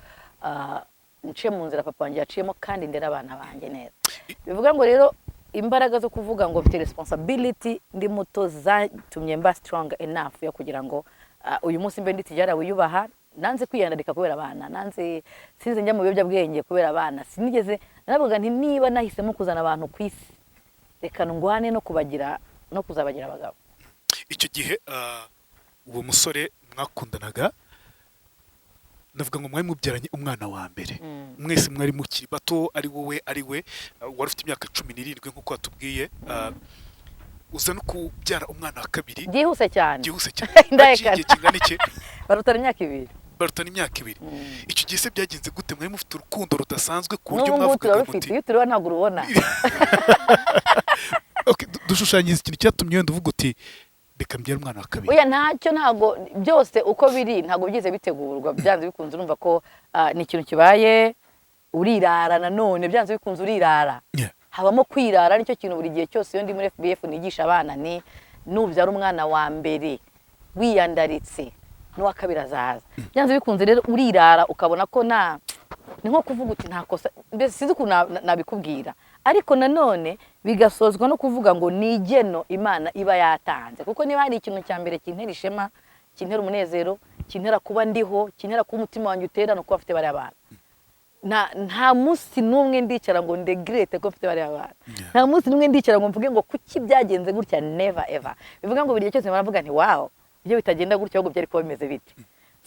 nce mu nzira papa wanjye yaciyemo, kandi ndera abana banjye neza. Bivuga ngo rero imbaraga zo kuvuga ngo mfite responsibility ndi muto zatumye mba strong enough yo kugira ngo uyu munsi mbe ndi tijara wiyubaha. Nanze kwiyandika kubera abana, nanze sinze njya mu biyobyabwenge kubera abana. Sinigeze naravuga nti niba nahisemo kuzana abantu ku isi, reka ngwane no kubagira no kuzabagira abagabo. Icyo gihe uwo musore mwakundanaga, navuga ngo mwari mubyaranye umwana wa mbere, mwese mwari mukiri bato, ari wowe ari we, wari ufite imyaka 17 nk'uko watubwiye. uza no kubyara umwana wa kabiri byihuse cyane byihuse cyane Ndahekana. igihe kingana iki barutana imyaka 2. barutana imyaka 2 icyo gihe se byagenze gute mwari mufite urukundo rudasanzwe ku buryo n'ubu ngubu mwavugaga turarufite muti iyo tureba ntabwo urubona okay dushushanyiriza ikintu cyatumye wenda uvuga uti reka mbyara umwana wa kabiri oya ntacyo ntabwo byose uko biri ntabwo byize bitegurwa byanze bikunze urumva ko ni ikintu kibaye urirara nanone byanze bikunze urirara Yeah. habamo kwirara nicyo kintu buri gihe cyose iyo ndi muri FBF nigisha abana ni nubyara umwana wa mbere wiyandaritse n'uwa kabiri azaza byanze bikunze rero urirara ukabona ko ni nko kuvuga uti nta kosa mbese sinzi ukuntu nabikubwira ariko nanone bigasozwa no kuvuga ngo ni igeno Imana iba yatanze kuko niba hari ikintu cya mbere kintera ishema kintera umunezero kintera kuba ndiho kintera kuba umutima wanjye utera no kuba afite bari abana nta munsi n'umwe ndicara ngo ndegrete ko mfite bari abana nta munsi n'umwe ndicara ngo mvuge ngo kuki byagenze gutya never ever bivuga ngo buri gihe cyose baravuga nti wow ibyo bitagenda gutya ahubwo byari kuba bimeze bite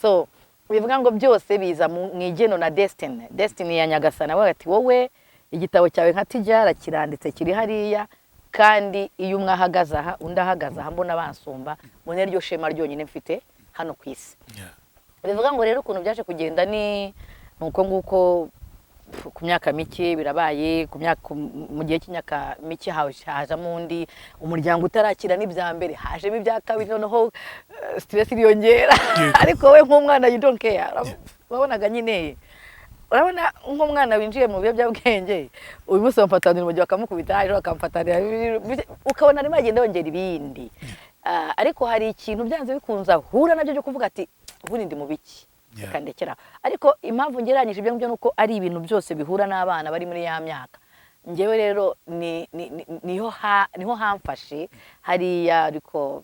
so bivuga ngo byose biza mu igeno na destiny ya Nyagasana avuga ati wowe igitabo cyawe nka tijara kiranditse kiri hariya kandi iyo umwe ahagaze aha undi ahagaze aha mbona bansumba mbone ryo shema ryonyine mfite hano ku isi bivuga ngo rero ukuntu byaje kugenda ni nuko nguko ku myaka mike birabaye mu gihe cy'imyaka mike hajamo undi umuryango utarakira n'ibya mbere hajemo ibya kabiri noneho stress iriyongera ariko we nk'umwana you don't care wabonaga nyine urabona nk'umwana winjiye mu biyobyabwenge uyu munsi bamfatanira umujyi bakamukubita ejo bakamfatanira ukabona arimo agenda yongera ibindi ariko hari ikintu byanze bikunze ahura nabyo byo kuvuga ati ubundi ndi mu biki kandekera ariko impamvu ngeranyije ibyo ngibyo nuko ari ibintu byose bihura n'abana bari muri ya myaka ngewe rero niho hamfashe hariya ariko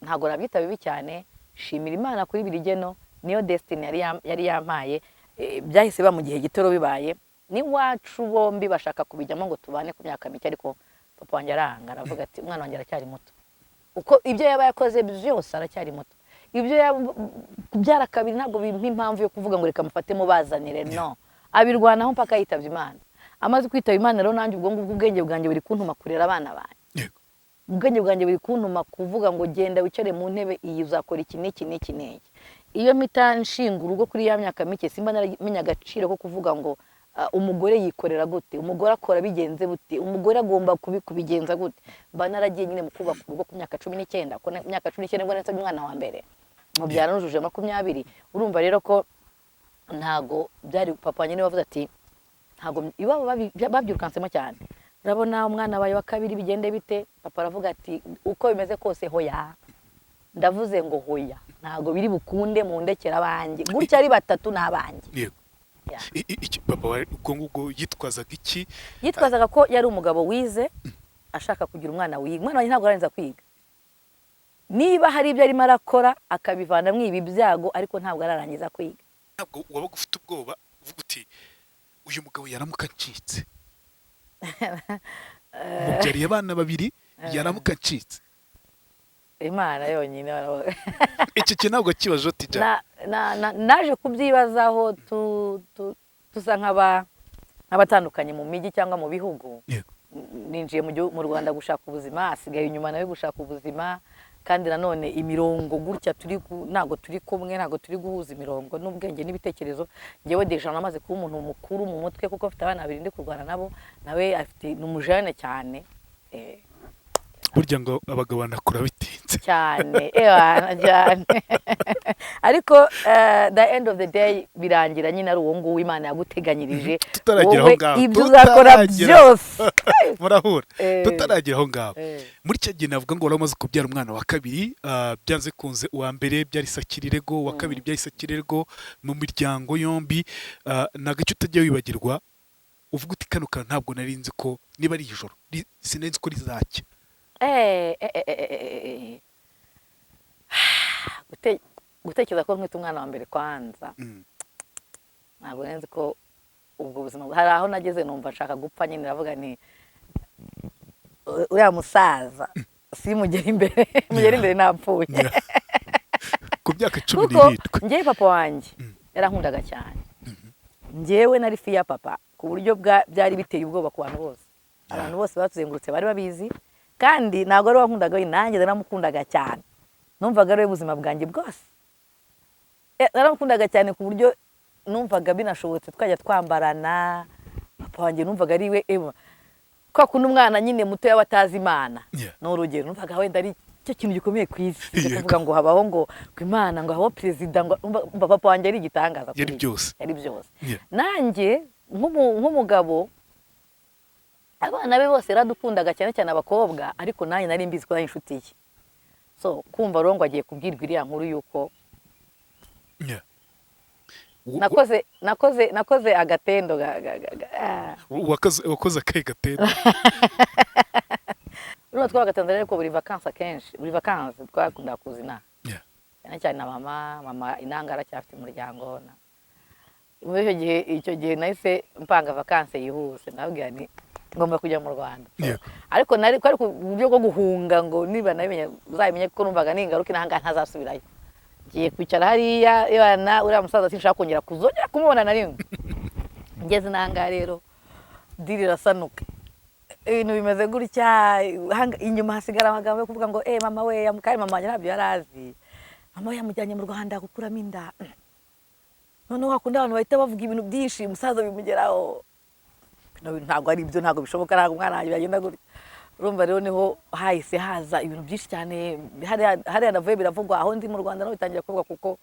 ntago nabyita bibi cyane shimira Imana kuri biri geno niyo destiny yari yampaye byahise ba mu gihe gitoro bibaye ni wacu bombi bashaka kubijyamo ngo tubane ku myaka mike ariko papa wanjye aranga aravuga ati umwana wanjye aracyari muto uko ibyo yaba yakoze byose aracyari muto ibyo kubyara kabiri ntabwo bimpa impamvu yo kuvuga ngo reka mufate mubazanire no abirwanaho mpaka yitavye Imana amaze kwitaba Imana rero nanjye ubwo ngubwo ubwenge bwanjye buri kuntuma kurera abana banjye ubwenge bwanjye buri kuntuma kuvuga ngo genda wicare mu ntebe iyi uzakora iki n'iki n'iki n'iki iyo mpita nshinga urugo kuri ya myaka mike simba naramenya agaciro ko kuvuga ngo umugore yikorera gute umugore akora bigenze bute umugore agomba kubigenza gute mba naragiye nyine mu kubaka urugo ku myaka 19 ko myaka 19 ngo netse umwana wa mbere mubyara nujuje 20 urumva rero ko ntago byari papa nyine wavuze ati ntago ibabo babyirukansemo cyane urabona umwana wawe wa kabiri bigende bite papa aravuga ati uko bimeze kose hoya ndavuze ngo hoya ntago biri bukunde mu ndekera abanjye gutya ari batatu n'abanjye iki papa wari ubwo ngubwo yitwazaga iki yitwazaga ko yari umugabo wize ashaka kugira umwana wiga umwana wanjye ntabwo arangiza kwiga niba hari ibyo arimo arakora akabivana mwibi byago ariko ntabwo ararangiza kwiga ntabwo wabaga ufite ubwoba uvuga uti uyu mugabo yaramuka ncitse mubyariye abana babiri yaramuka ncitse Imana yonyine iki kintu ntabwo kibaje tijya naje kubyibazaho tusa nk'abatandukanye mu mijyi cyangwa mu bihugu ninjiye mu Rwanda gushaka ubuzima asigaye inyuma nawe gushaka ubuzima kandi nanone imirongo gutya ntago turi kumwe ntago turi guhuza imirongo n'ubwenge n'ibitekerezo ngewe deja namaze kuba umuntu mukuru mu mutwe kuko afite abana babiri ndi kurwana nabo nawe afite n'umujane cyane burya ngo abagabo banakura bitinze cyane cyane ariko the end of the day birangira nyine ari uwo nguwo Imana yaguteganyirije tutaragera aho ngaho ibyo uzakora byose murahura tutaragera aho ngaho muri cyo gihe navuga ngo waramaze kubyara umwana wa kabiri byanze kunze uwa mbere byari sakirirego uwa kabiri byari sakirirego mu miryango yombi nagace utajya wibagirwa uvuga uti kano kantu ntabwo nari nzi ko niba ari ijoro sinenzi ko rizacya gutekereza ko nkita umwana wa mbere kwanza ntabwo nzi ko ubwo buzima hari aho nageze numva nshaka gupfa nyine ndavuga ni uriya musaza simugera imbere napfuye ku myaka 17 ngewe papa wanjye yarankundaga cyane ngewe nari fi ya papa ku buryo byari biteye ubwoba ku bantu bose abantu bose batuzengurutse bari babizi kandi ntabwo ari wankundaga we, nanjye naramukundaga cyane, numvaga ari we buzima bwanjye bwose. Naramukundaga cyane ku buryo numvaga binashobotse twajya twambarana, papa wanjye numvaga ari we kwa kundi umwana nyine muto yaba atazi Imana. Ni urugero, numvaga wenda ari cyo kintu gikomeye ku isi, kuvuga ngo habaho ngo Imana, ngo habaho perezida, ngo papa wanjye ari igitangaza. Yari byose. Nanjye nk'umugabo, abana be bose yaradukundaga cyane cyane abakobwa, ariko nanjye nari mbizi ko ari inshuti ye. So kumva rero ngo agiye kubwirwa iriya nkuru yuko nakoze agatendo. Wakoze akahe gatendo? Urumva twagatanze rero ko buri vacances akenshi, buri vacances twakunda kuzina. Cyane cyane na mama inanga aracyafite umuryango. Muri icyo gihe nahise mpanga vacances yihuse, nababwira nti ngomba kujya mu Rwanda. Ariko nari ku buryo bwo guhunga ngo niba nabimenye uzabimenye ko numvaga ningaruka inanga ntazasubirayo. Ngiye kwicara hariya ibana uriya musaza sinshaka kongera kuzongera kumubona na rimwe. Ngeze inanga rero diri rasanuka. Ibintu bimeze gutya, inyuma hasigara amagambo yo kuvuga ngo mama we kandi mama wanjye ntabyo yarazi. Mama we yamujyanye mu Rwanda gukuramo inda. None wakunda abantu bahita bavuga ibintu byinshi, umusaza bimugeraho. Ntabwo ari ibyo, ntabwo bishoboka, ntabwo umwana wanjye yagenda gutya. Urumva rero niho hahise haza ibintu byinshi cyane, hariya navuye biravugwa, aho ndi mu Rwanda naho bitangira kuvuga kuko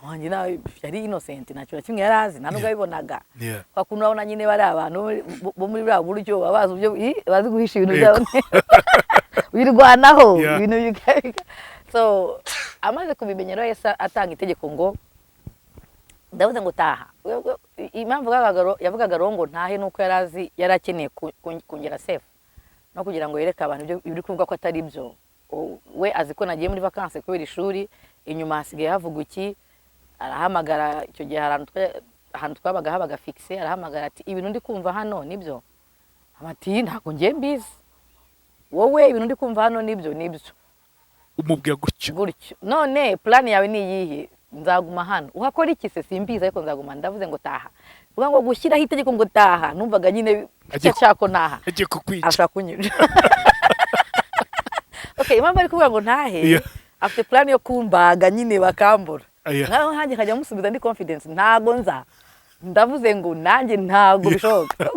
wanjye nawe yari innocent, ntacyo na kimwe yarazi, nta nubwo yabibonaga. Kwa kuntu urabona nyine bari abantu bo muri buriya buryo babazi uburyo bazi guhisha ibintu byabo birwanaho ibintu bikabika. So amaze kubimenya rero yesa atanga itegeko ngo ndavuze ngo taha. Impamvu yavugaga ngo ntahe nuko yarazi yarakeneye kongera safe no kugira ngo yereke abantu ibyo kuvuga ko atari byo. We azi ko nagiye muri vacances kubera ishuri, inyuma hasigaye havuga iki, arahamagara icyo gihe ahantu twabaga habaga fixe, arahamagara ati ibintu ndi kumva hano nibyo. Amati ntabwo ngiye mbizi, wowe ibintu ndi kumva hano nibyo. Umubwira gutyo. None plan yawe ni iyihe? Nzaguma hano. Uhakora iki se? Simbizi ariko nzaguma. Ndavuze ngo taha. Vuga ngo gushyiraho itegeko ngo taha, numvaga nyine cyako ntaha. Agiye kukwica. Ashaka kunyica. Okay, impamvu ari kuvuga ngo ntahe, afite plan yo kumbaga nyine bakambura. Naho hanjye nkajya musubiza ndi confidence, ntago nza. Ndavuze ngo nanjye ntago bishoboka.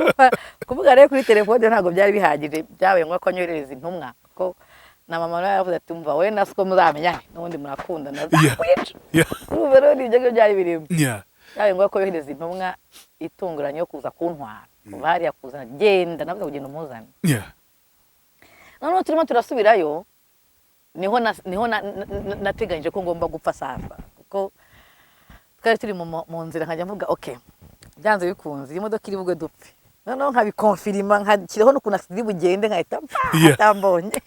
Kuvuga rero kuri telefone ntago byari bihagije, byabaye ngo akonyorereza intumwa ko na mama nawe yavuze ati umva we nasiko muzamenya n'ubundi murakunda nazakwica. Ubu rero ibyo byari birimo. Byabaye ngo akoyohereza intumwa itunguranye yo kuza kuntwara. Kuva hariya kuzana genda navuze kugenda umuzana. Noneho turimo turasubirayo, niho nateganyije ko ngomba gupfa sasa kuko twari turi mu nzira nkajya mvuga okay byanze bikunze imodoka iri bugwe dupfe. Noneho nkabikonfirima nkakiriho n'ukuntu akiri bugende nkahita atambonye.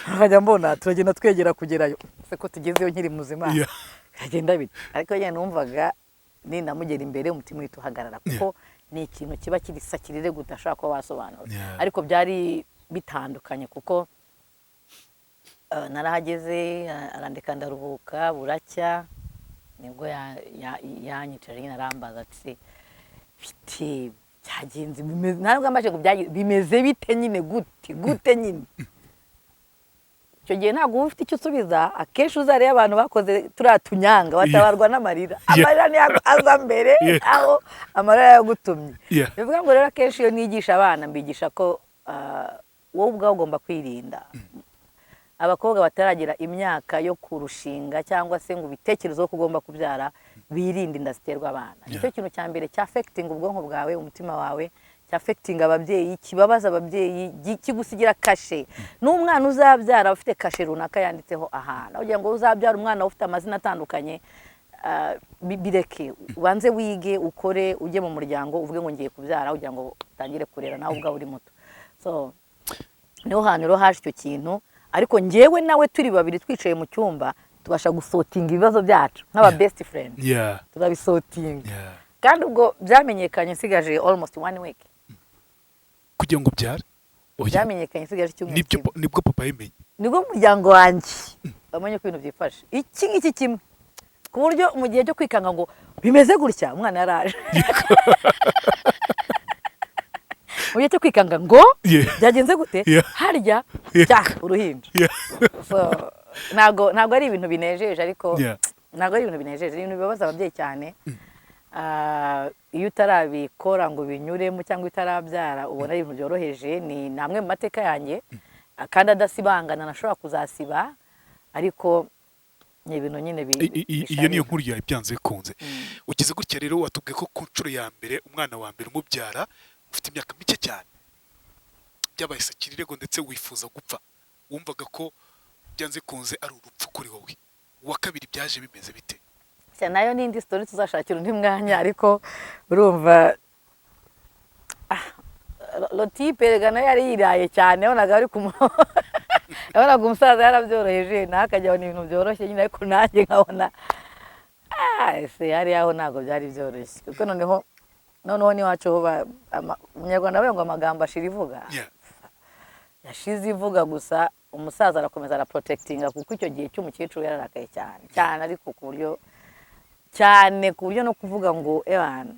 Nkajya mbona turagenda twegera kugerayo se ko tugezeyo nkiri muzima. Kagenda bite ariko yeye numvaga ninamugera imbere umutima uhita uhagarara kuko ni ikintu kiba kirisakirire gutashaka ko wasobanura. Ariko byari bitandukanye kuko narahageze arandika ndaruhuka buracya nibwo yanyicaje nyine arambaza ati biti byagenze bimeze ntabwo amaje ngo bimeze bite nyine gute nyine. Icyo gihe ntabwo ufite icyo usubiza, akenshi uzareba abantu bakoze turatunyanga batabarwa n'amarira. Amarira ni aza mbere aho amarira yagutumye. Bivuga ngo rero akenshi iyo nigisha abana mbigisha ko wowe ubwawe ugomba kwirinda. Abakobwa bataragira imyaka yo kurushinga cyangwa se ngo bitekerezo ko ugomba kubyara, birinda inda ziterwa abana. Nicyo kintu cya mbere cya affecting ubwonko bwawe, umutima wawe, cya affecting ababyeyi, kibabaza ababyeyi, kigusigira kashe. N'umwana uzabyara ufite kashe runaka yanditseho ahantu. Ugira ngo uzabyara umwana ufite amazina atandukanye, bireke ubanze wige ukore ujye mu muryango uvuge ngo ngiye kubyara ugira ngo utangire kurera nawe ubwawe uri muto. So niho hantu rero haje icyo kintu, ariko njyewe nawe turi babiri twicaye mu cyumba tubasha gusotinga ibibazo byacu nk'aba best friend. Turabisotinga. Kandi ubwo byamenyekanye nsigaje almost 1 week kugira ngo byare. Byamenyekanye nsigaje cyumwe. Nibwo papa yemenye. Nibwo umuryango wanjye bamenye ko ibintu byifashe iki ngiki kimwe ku buryo mu gihe cyo kwikanga ngo bimeze gutya umwana yaraje. Mu gihe cyo kwikanga ngo Yeah. byagenze gute Yeah. harya Yeah. cya uruhinja. Yeah. So ntago ari ibintu binejeje ariko Yeah. ntago ari ibintu binejeje, ibintu bibabaza ababyeyi cyane. Iyo utarabikora ngo binyuremo cyangwa utarabyara ubona ari ibintu byoroheje. Ni namwe mu mateka yanjye kandi adasibangana nashobora kuzasiba, ariko ni ibintu nyine iyo niyo nkuru yawe byanze bikunze. Ugize gutya rero watubwiye ko ku nshuro ya mbere umwana wa mbere umubyara ufite imyaka mike cyane, byabaye sakirirego ndetse wifuza gupfa, wumvaga ko byanze bikunze ari urupfu kuri wowe. Uwa kabiri byaje bimeze bite? nayo n'indi story tuzashakira undi mwanya, ariko urumva Lotipe rega nayo yari yiraye cyane, yabonaga ari yabonaga umusaza yarabyoroheje nawe akajya abona ibintu byoroshye nyine, ariko nanjye nkabona ese yari yaho ntabwo byari byoroshye, kuko noneho n'iwacu ho umunyarwanda avuga ngo amagambo ashira ivuga. Yashize ivuga gusa, umusaza arakomeza araprotectinga, kuko icyo gihe cy'umukecuru yararakaye cyane cyane, ariko ku buryo no kuvuga ngo ebana,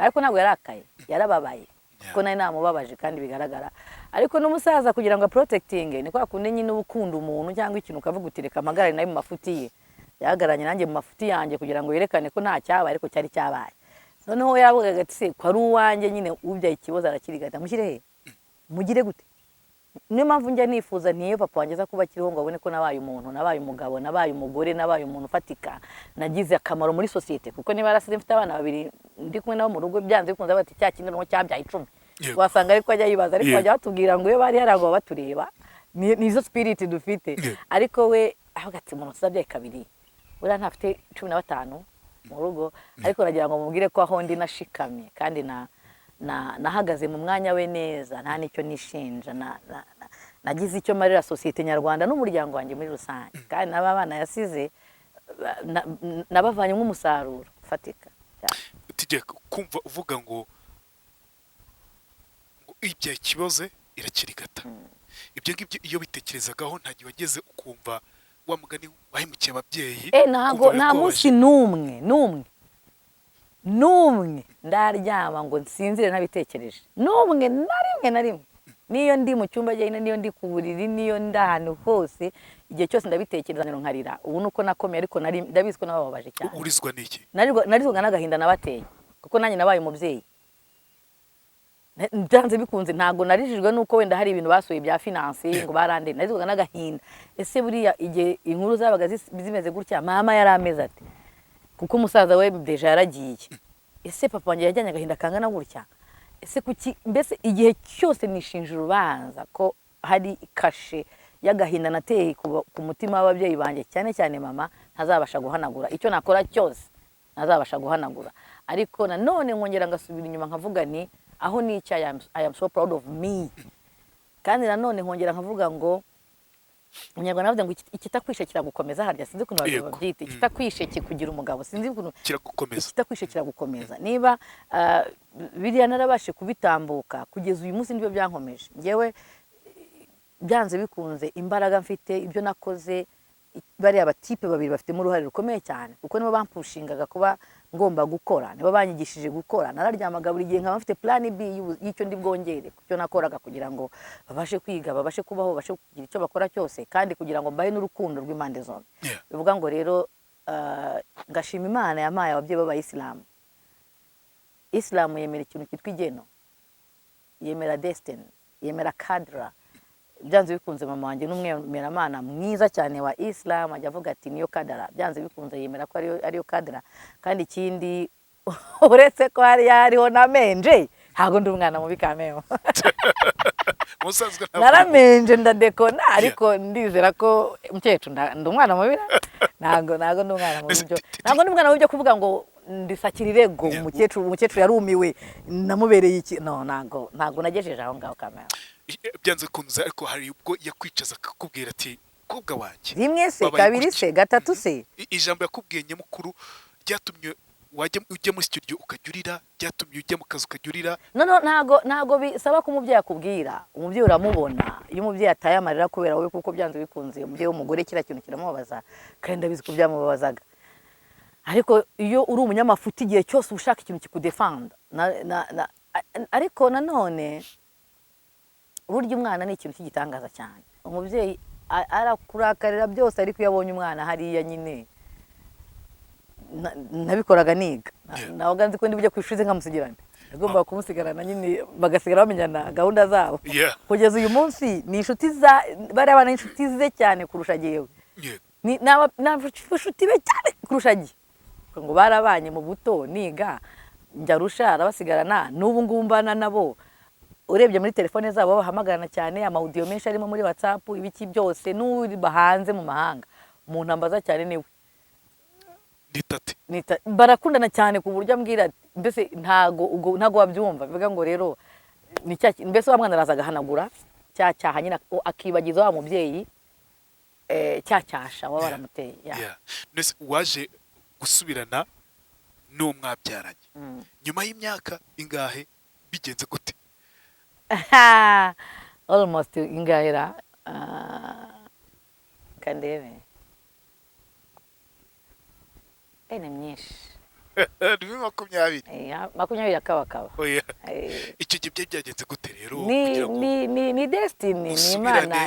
ariko ntabwo yarakaye, yarababaye kuko nari namubabaje kandi bigaragara. Ariko n'umusaza kugira ngo protectinge ni kwa kundi nyine ukunda umuntu cyangwa ikintu ukavuga uti reka amagara nayo mu mafuti ye, yahagaranye nanjye mu mafuti yanjye kugira ngo yerekane ko nta cyabaye ariko cyari cyabaye. Noneho yavugaga ati se ko ari uwanjye nyine ubyaye ikibazo arakirigata, mushyire he mugire gute. Niyo mpamvu njya nifuza ntiyo papa wanjye aza kuba akiriho ngo abone ko nabaye umuntu, nabaye umugabo, nabaye umugore, nabaye umuntu ufatika, nagize akamaro muri sosiyete. Kuko niba yarasize mfite abana babiri ndi kumwe nabo mu rugo, byanze bikunze bati cya kindi no cyabyaye 10 wasanga ariko ajya yibaza, ariko bajya batubwira ngo iyo bari harago batureba nizo spirit dufite. Ariko we avuga ati umuntu uzabyaye kabiri ura ntafite 15 mu rugo, ariko nagira ngo mubwire ko aho ndi nashikamye kandi nahagaze mu mwanya we neza, nta nicyo nishinja, nagize icyo marira sosiyete nyarwanda n'umuryango wanjye muri rusange, kandi n'aba bana yasize nabavanye nk'umusaruro ufatika. Tujye kumva uvuga ngo ibyaye ikibazo irakirigata. Ibyo ngibyo iyo bitekerezagaho nta gihe wageze ukumva wa mugani wahemukiye ababyeyi? Nta munsi n'umwe ndaryama ngo nsinzire ntabitekereje, n'umwe na rimwe. Niyo ndi mu cyumba jye, niyo ndi ku buriri, niyo ndahano hose, igihe cyose ndabitekereza nero nkarira. Ubu nuko nakomeye, ariko ndabizi ko nababaje cyane. Urizwa n'iki? Narizwaga n'agahinda nabateye, kuko nanjye nabaye umubyeyi. Byanze bikunze ntago narijijwe nuko wenda hari ibintu basuye bya finance ngo barande, narizwaga n'agahinda. Ese buriya igihe inkuru zabaga zimeze gutya mama yari ameze ati, kuko umusaza we deja yaragiye. Ese papa wanjye yajyanye agahinda kangana gutya? Ese kuki mbese igihe cyose nishinja urubanza ko hari kashe y'agahinda nateye ku mutima w'ababyeyi banjye, cyane cyane mama, ntazabasha guhanagura. Icyo nakora cyose ntazabasha guhanagura. Ariko nanone nkongera ngasubira inyuma nkavuga ni aho nicya I am so proud of me. Kandi nanone nkongera nkavuga ngo umunyarwanda avuga ngo ikitakwishe kiragukomeza, harya sinzi ukuntu babyita, ikitakwishe kikugira umugabo, sinzi ukuntu kiragukomeza, ikitakwishe kiragukomeza. Niba biriya narabashe kubitambuka kugeza uyu munsi, nibyo byankomeje ngewe, byanze bikunze imbaraga mfite, ibyo nakoze bari abatipe babiri bafitemo uruhare rukomeye cyane, kuko nibo bampushingaga kuba ngomba gukora, nibo banyigishije gukora. Nararyamaga buri gihe nkaba mfite plan B y'icyo ndi bwongere kucyo nakoraga, kugira ngo babashe kwiga, babashe kubaho, babashe kugira icyo bakora cyose, kandi kugira ngo mbahe n'urukundo rw'impande zombi. Bivuga ngo rero ngashima Imana yampaye ababyeyi b'Abayisilamu. Islam yemera ikintu cyitwa igeno, yemera destiny, yemera kadra. Byanze bikunze mama wanjye n'umwemeramana mwiza cyane wa Islam, ajya avuga ati niyo kadara. Byanze bikunze yemera ko ariyo kadara. Kandi ikindi uretse ko hariho na menje, ntago ndi umwana mubi kameo. Naramenje ndadekona, ariko ndizera ko mukecuru ndi umwana mubi. Ntago ndi umwana mubi byo. Ntago ndi umwana mubi byo kuvuga ngo ndisakirirego umukecuru yarumiwe namubereye iki. No, ntago nagejeje aho ngaho kameo. Byanze kunze, ariko hari ubwo yakwicaza akakubwira ati kobwa wanjye, rimwe se, kabiri se, gatatu se. Ijambo yakubwiye nyamukuru ryatumye ujya muri studio ukajurira, ryatumye ujya mu kazi ukajurira? Ntago bisaba ko umubyeyi akubwira. Umubyeyi uramubona, iyo umubyeyi ataye amarira kubera wowe, kuko byanze bikunze umubyeyi w'umugore kira kintu kiramubabaza, kandi ndabizi ko byamubabazaga. Ariko iyo uri umunyamafuti igihe cyose ushaka ikintu kikudefanda, ariko nanone burya umwana ni ikintu cy'igitangaza cyane. Umubyeyi arakurakarira byose, ariko iyo abonye umwana hariya nyine nabikoraga niga nabaga nzi ko ndi bujye ku ishuri nkamusigirana, agomba kumusigarana nyine bagasigara bamenyana gahunda zabo. Kugeza uyu munsi ni inshuti bariya bana inshuti ze cyane kurusha jyewe, ni inshuti be cyane kurusha jye, ngo barabanye mu buto niga njya rusha arabasigarana, n'ubu ngubu mbana nabo. Urebye muri telefone zabo bahamagarana cyane, amaudio menshi arimo muri WhatsApp, ibiki byose, n'uri bahanze mu mahanga umuntu ambaza cyane niwe barakundana cyane ku buryo ambwira mbese ntago wabyumva. Bivuga ngo rero ni mbese wa mwana araza agahanagura cya cyaha nyine akibagiza wa mubyeyi cyacyasha waba waramuteye. Nese waje gusubirana n'uwo mwabyaranye nyuma y'imyaka ingahe, bigenze gute? Almost ingahera kandebe ni myinshi ni 20. 20 akabakaba. Icyo gihe byagenze gute rero? Ni destiny,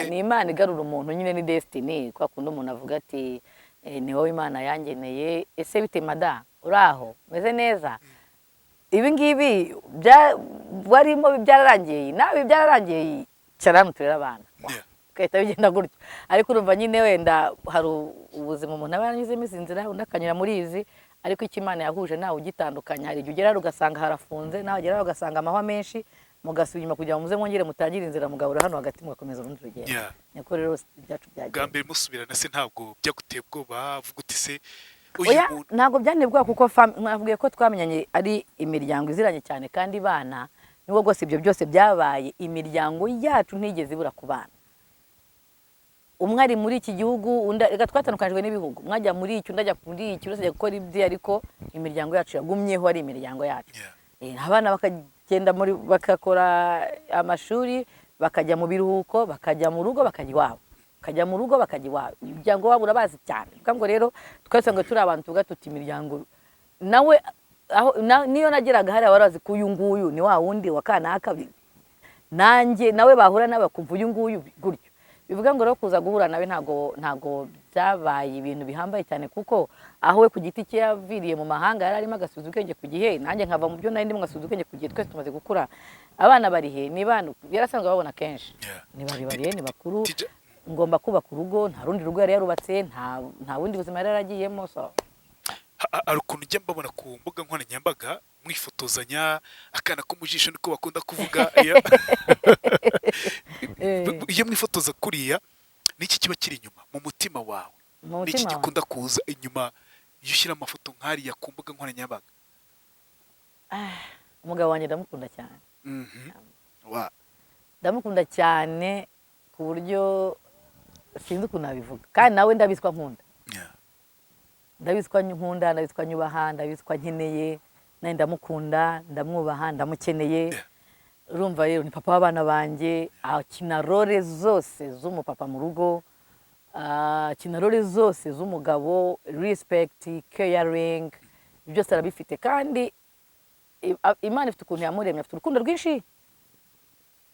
ni Imana igarura umuntu nyine, ni destiny. Kwa kundi umuntu avuga ati ni wowe Imana yangeneye. Ese bite mada, uraho meze neza? Ibi ngibi warimo byararangiye, nawe byararangiye, cyarano turera abana kahita bigenda gutyo. Ariko urumva nyine wenda hari ubuzima umuntu aba yaranyuzemo izi nzira, unakanyura muri izi, ariko icyo Imana yahuje nawe ugitandukanya. Hari igihe ugera ugasanga harafunze, nawe ugera ugasanga amahwa menshi, mugasubira inyuma kugira ngo muze mwongere mutangire inzira, mugahura hano hagati mugakomeza urundi rugendo. Niko rero ibyacu byagiye. Bwa mbere musubirana se ntabwo byaguteye ubwoba? Vuga uti se oya, ntabwo byanebwa kuko navuga ko twamenyanye ari imiryango iziranye cyane, kandi bana niwo rwose ibyo byose byabaye. Imiryango yacu ntigeze ibura ku bana. Umwe ari muri iki gihugu, reka twatandukanijwe n'ibihugu, mwajya muri iki, ndajya muri iki, uretse gukora ibye, ariko imiryango yacu yagumyeho ari imiryango yacu. Abana bakagenda bakakora amashuri, bakajya mu biruhuko, bakajya mu rugo, bakajya iwabo, bakajya mu rugo, bakajya iwabo. Imiryango wabo urabazi cyane. Ngo rero twasanga turi abantu tuvuga tuti imiryango nawe niyo nageraga hariya warazi ko uyu nguyu ni wa wundi wa kanaka, nanjye nawe bahura nawe kumva uyu nguyu gutyo. Bivuga ngo rero kuza guhura nawe ntago byabaye ibintu bihambaye cyane, kuko aho we ku giti cye yaviriye mu mahanga yari arimo agasubiza ubwenge ku gihe, nanjye nkava mu byo nari ndimo ngasubiza ubwenge ku gihe. Twese tumaze gukura, abana bari he, ni bana yarasanzwe babona kenshi, ni bari ni bakuru, ngomba kubaka urugo, nta rundi rugo yari yarubatse, nta bundi buzima yari yaragiyemo. So hari ukuntu ujya mbabona ku mbuga nkoranyambaga mwifotozanya, akana ko mu jisho niko bakunda kuvuga. Iyo mwifotoza kuriya, niki kiba kiri inyuma mu mutima wawe? Niki gikunda kuza inyuma iyo ushyira amafoto nk'ariya ku mbuga nkoranyambaga? Umugabo wanjye ndamukunda cyane. Ndamukunda cyane ku buryo sinzi ukuntu nabivuga, kandi nawe ndabiswa nkunda. Ndabiswa nkunda, ndabiswa nyubaha, ndabiswa nkeneye, nawe ndamukunda, ndamwubaha, ndamukeneye. Urumva rero ni papa w'abana banjye, akina role zose z'umupapa mu rugo, akina role zose z'umugabo, respect, caring, byose arabifite. Kandi Imana ifite ukuntu yamuremye, afite urukundo rwinshi,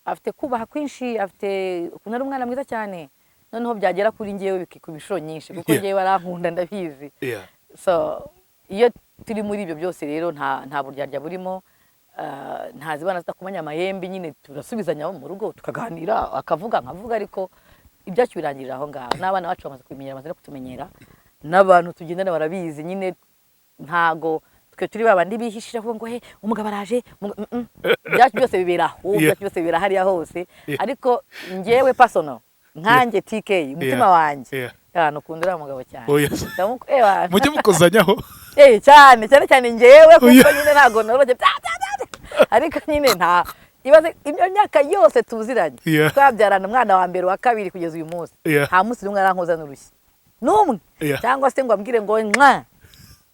afite kubaha kwinshi, afite ukuntu ari umwana mwiza cyane. Noneho byagera kuri njyewe bikikuba inshuro nyinshi, kuko njyewe arankunda ndabizi. So iyo turi muri ibyo byose rero nta buryarya burimo, ntazibana zitakumanya amahembe, nyine turasubizanya mu rugo tukaganira, akavuga nkavuga, ariko ibyacu birangirira aho ngaho. N'abana bacu bamaze kubimenyera, bamaze no kutumenyera, n'abantu tugendana barabizi. Nyine ntago twe turi babandi bihishira kuvuga ngo he umugabo araje, ibyacu byose bibera aho, ibyacu byose bibera hariya hose. Ariko njyewe personal nkanjye TK umutima wanjye nukunda uriya mugabo cyane. Mujye mukozanyaho cyane njyewe, kuko nyine ntago noroje, ariko nyine nta ibaze ibyo myaka yose tuziranye, twabyarana umwana wa mbere wa kabiri kugeza uyu munsi, nta munsi n'umwe arankoza n'urushyi n'umwe, cyangwa se ngo ambwire ngo nwa.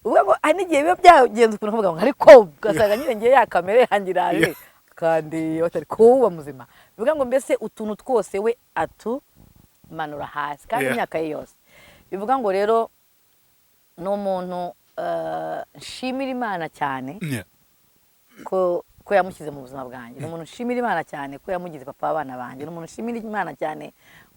Ubwo ngo hari n'igihe biba byagenze ukuntu kuvuga ngo ariko ugasanga nyine ngiye ya kamere yanjye iraje, kandi batari kuba muzima. Bivuga ngo mbese utuntu twose we atumanura hasi, kandi imyaka ye yose. Bivuga ngo rero ni umuntu nshimira Imana cyane ko ko yamushyize mu buzima bwanjye, ni umuntu nshimira Imana cyane ko yamugize papa w'abana banjye, ni umuntu nshimira Imana cyane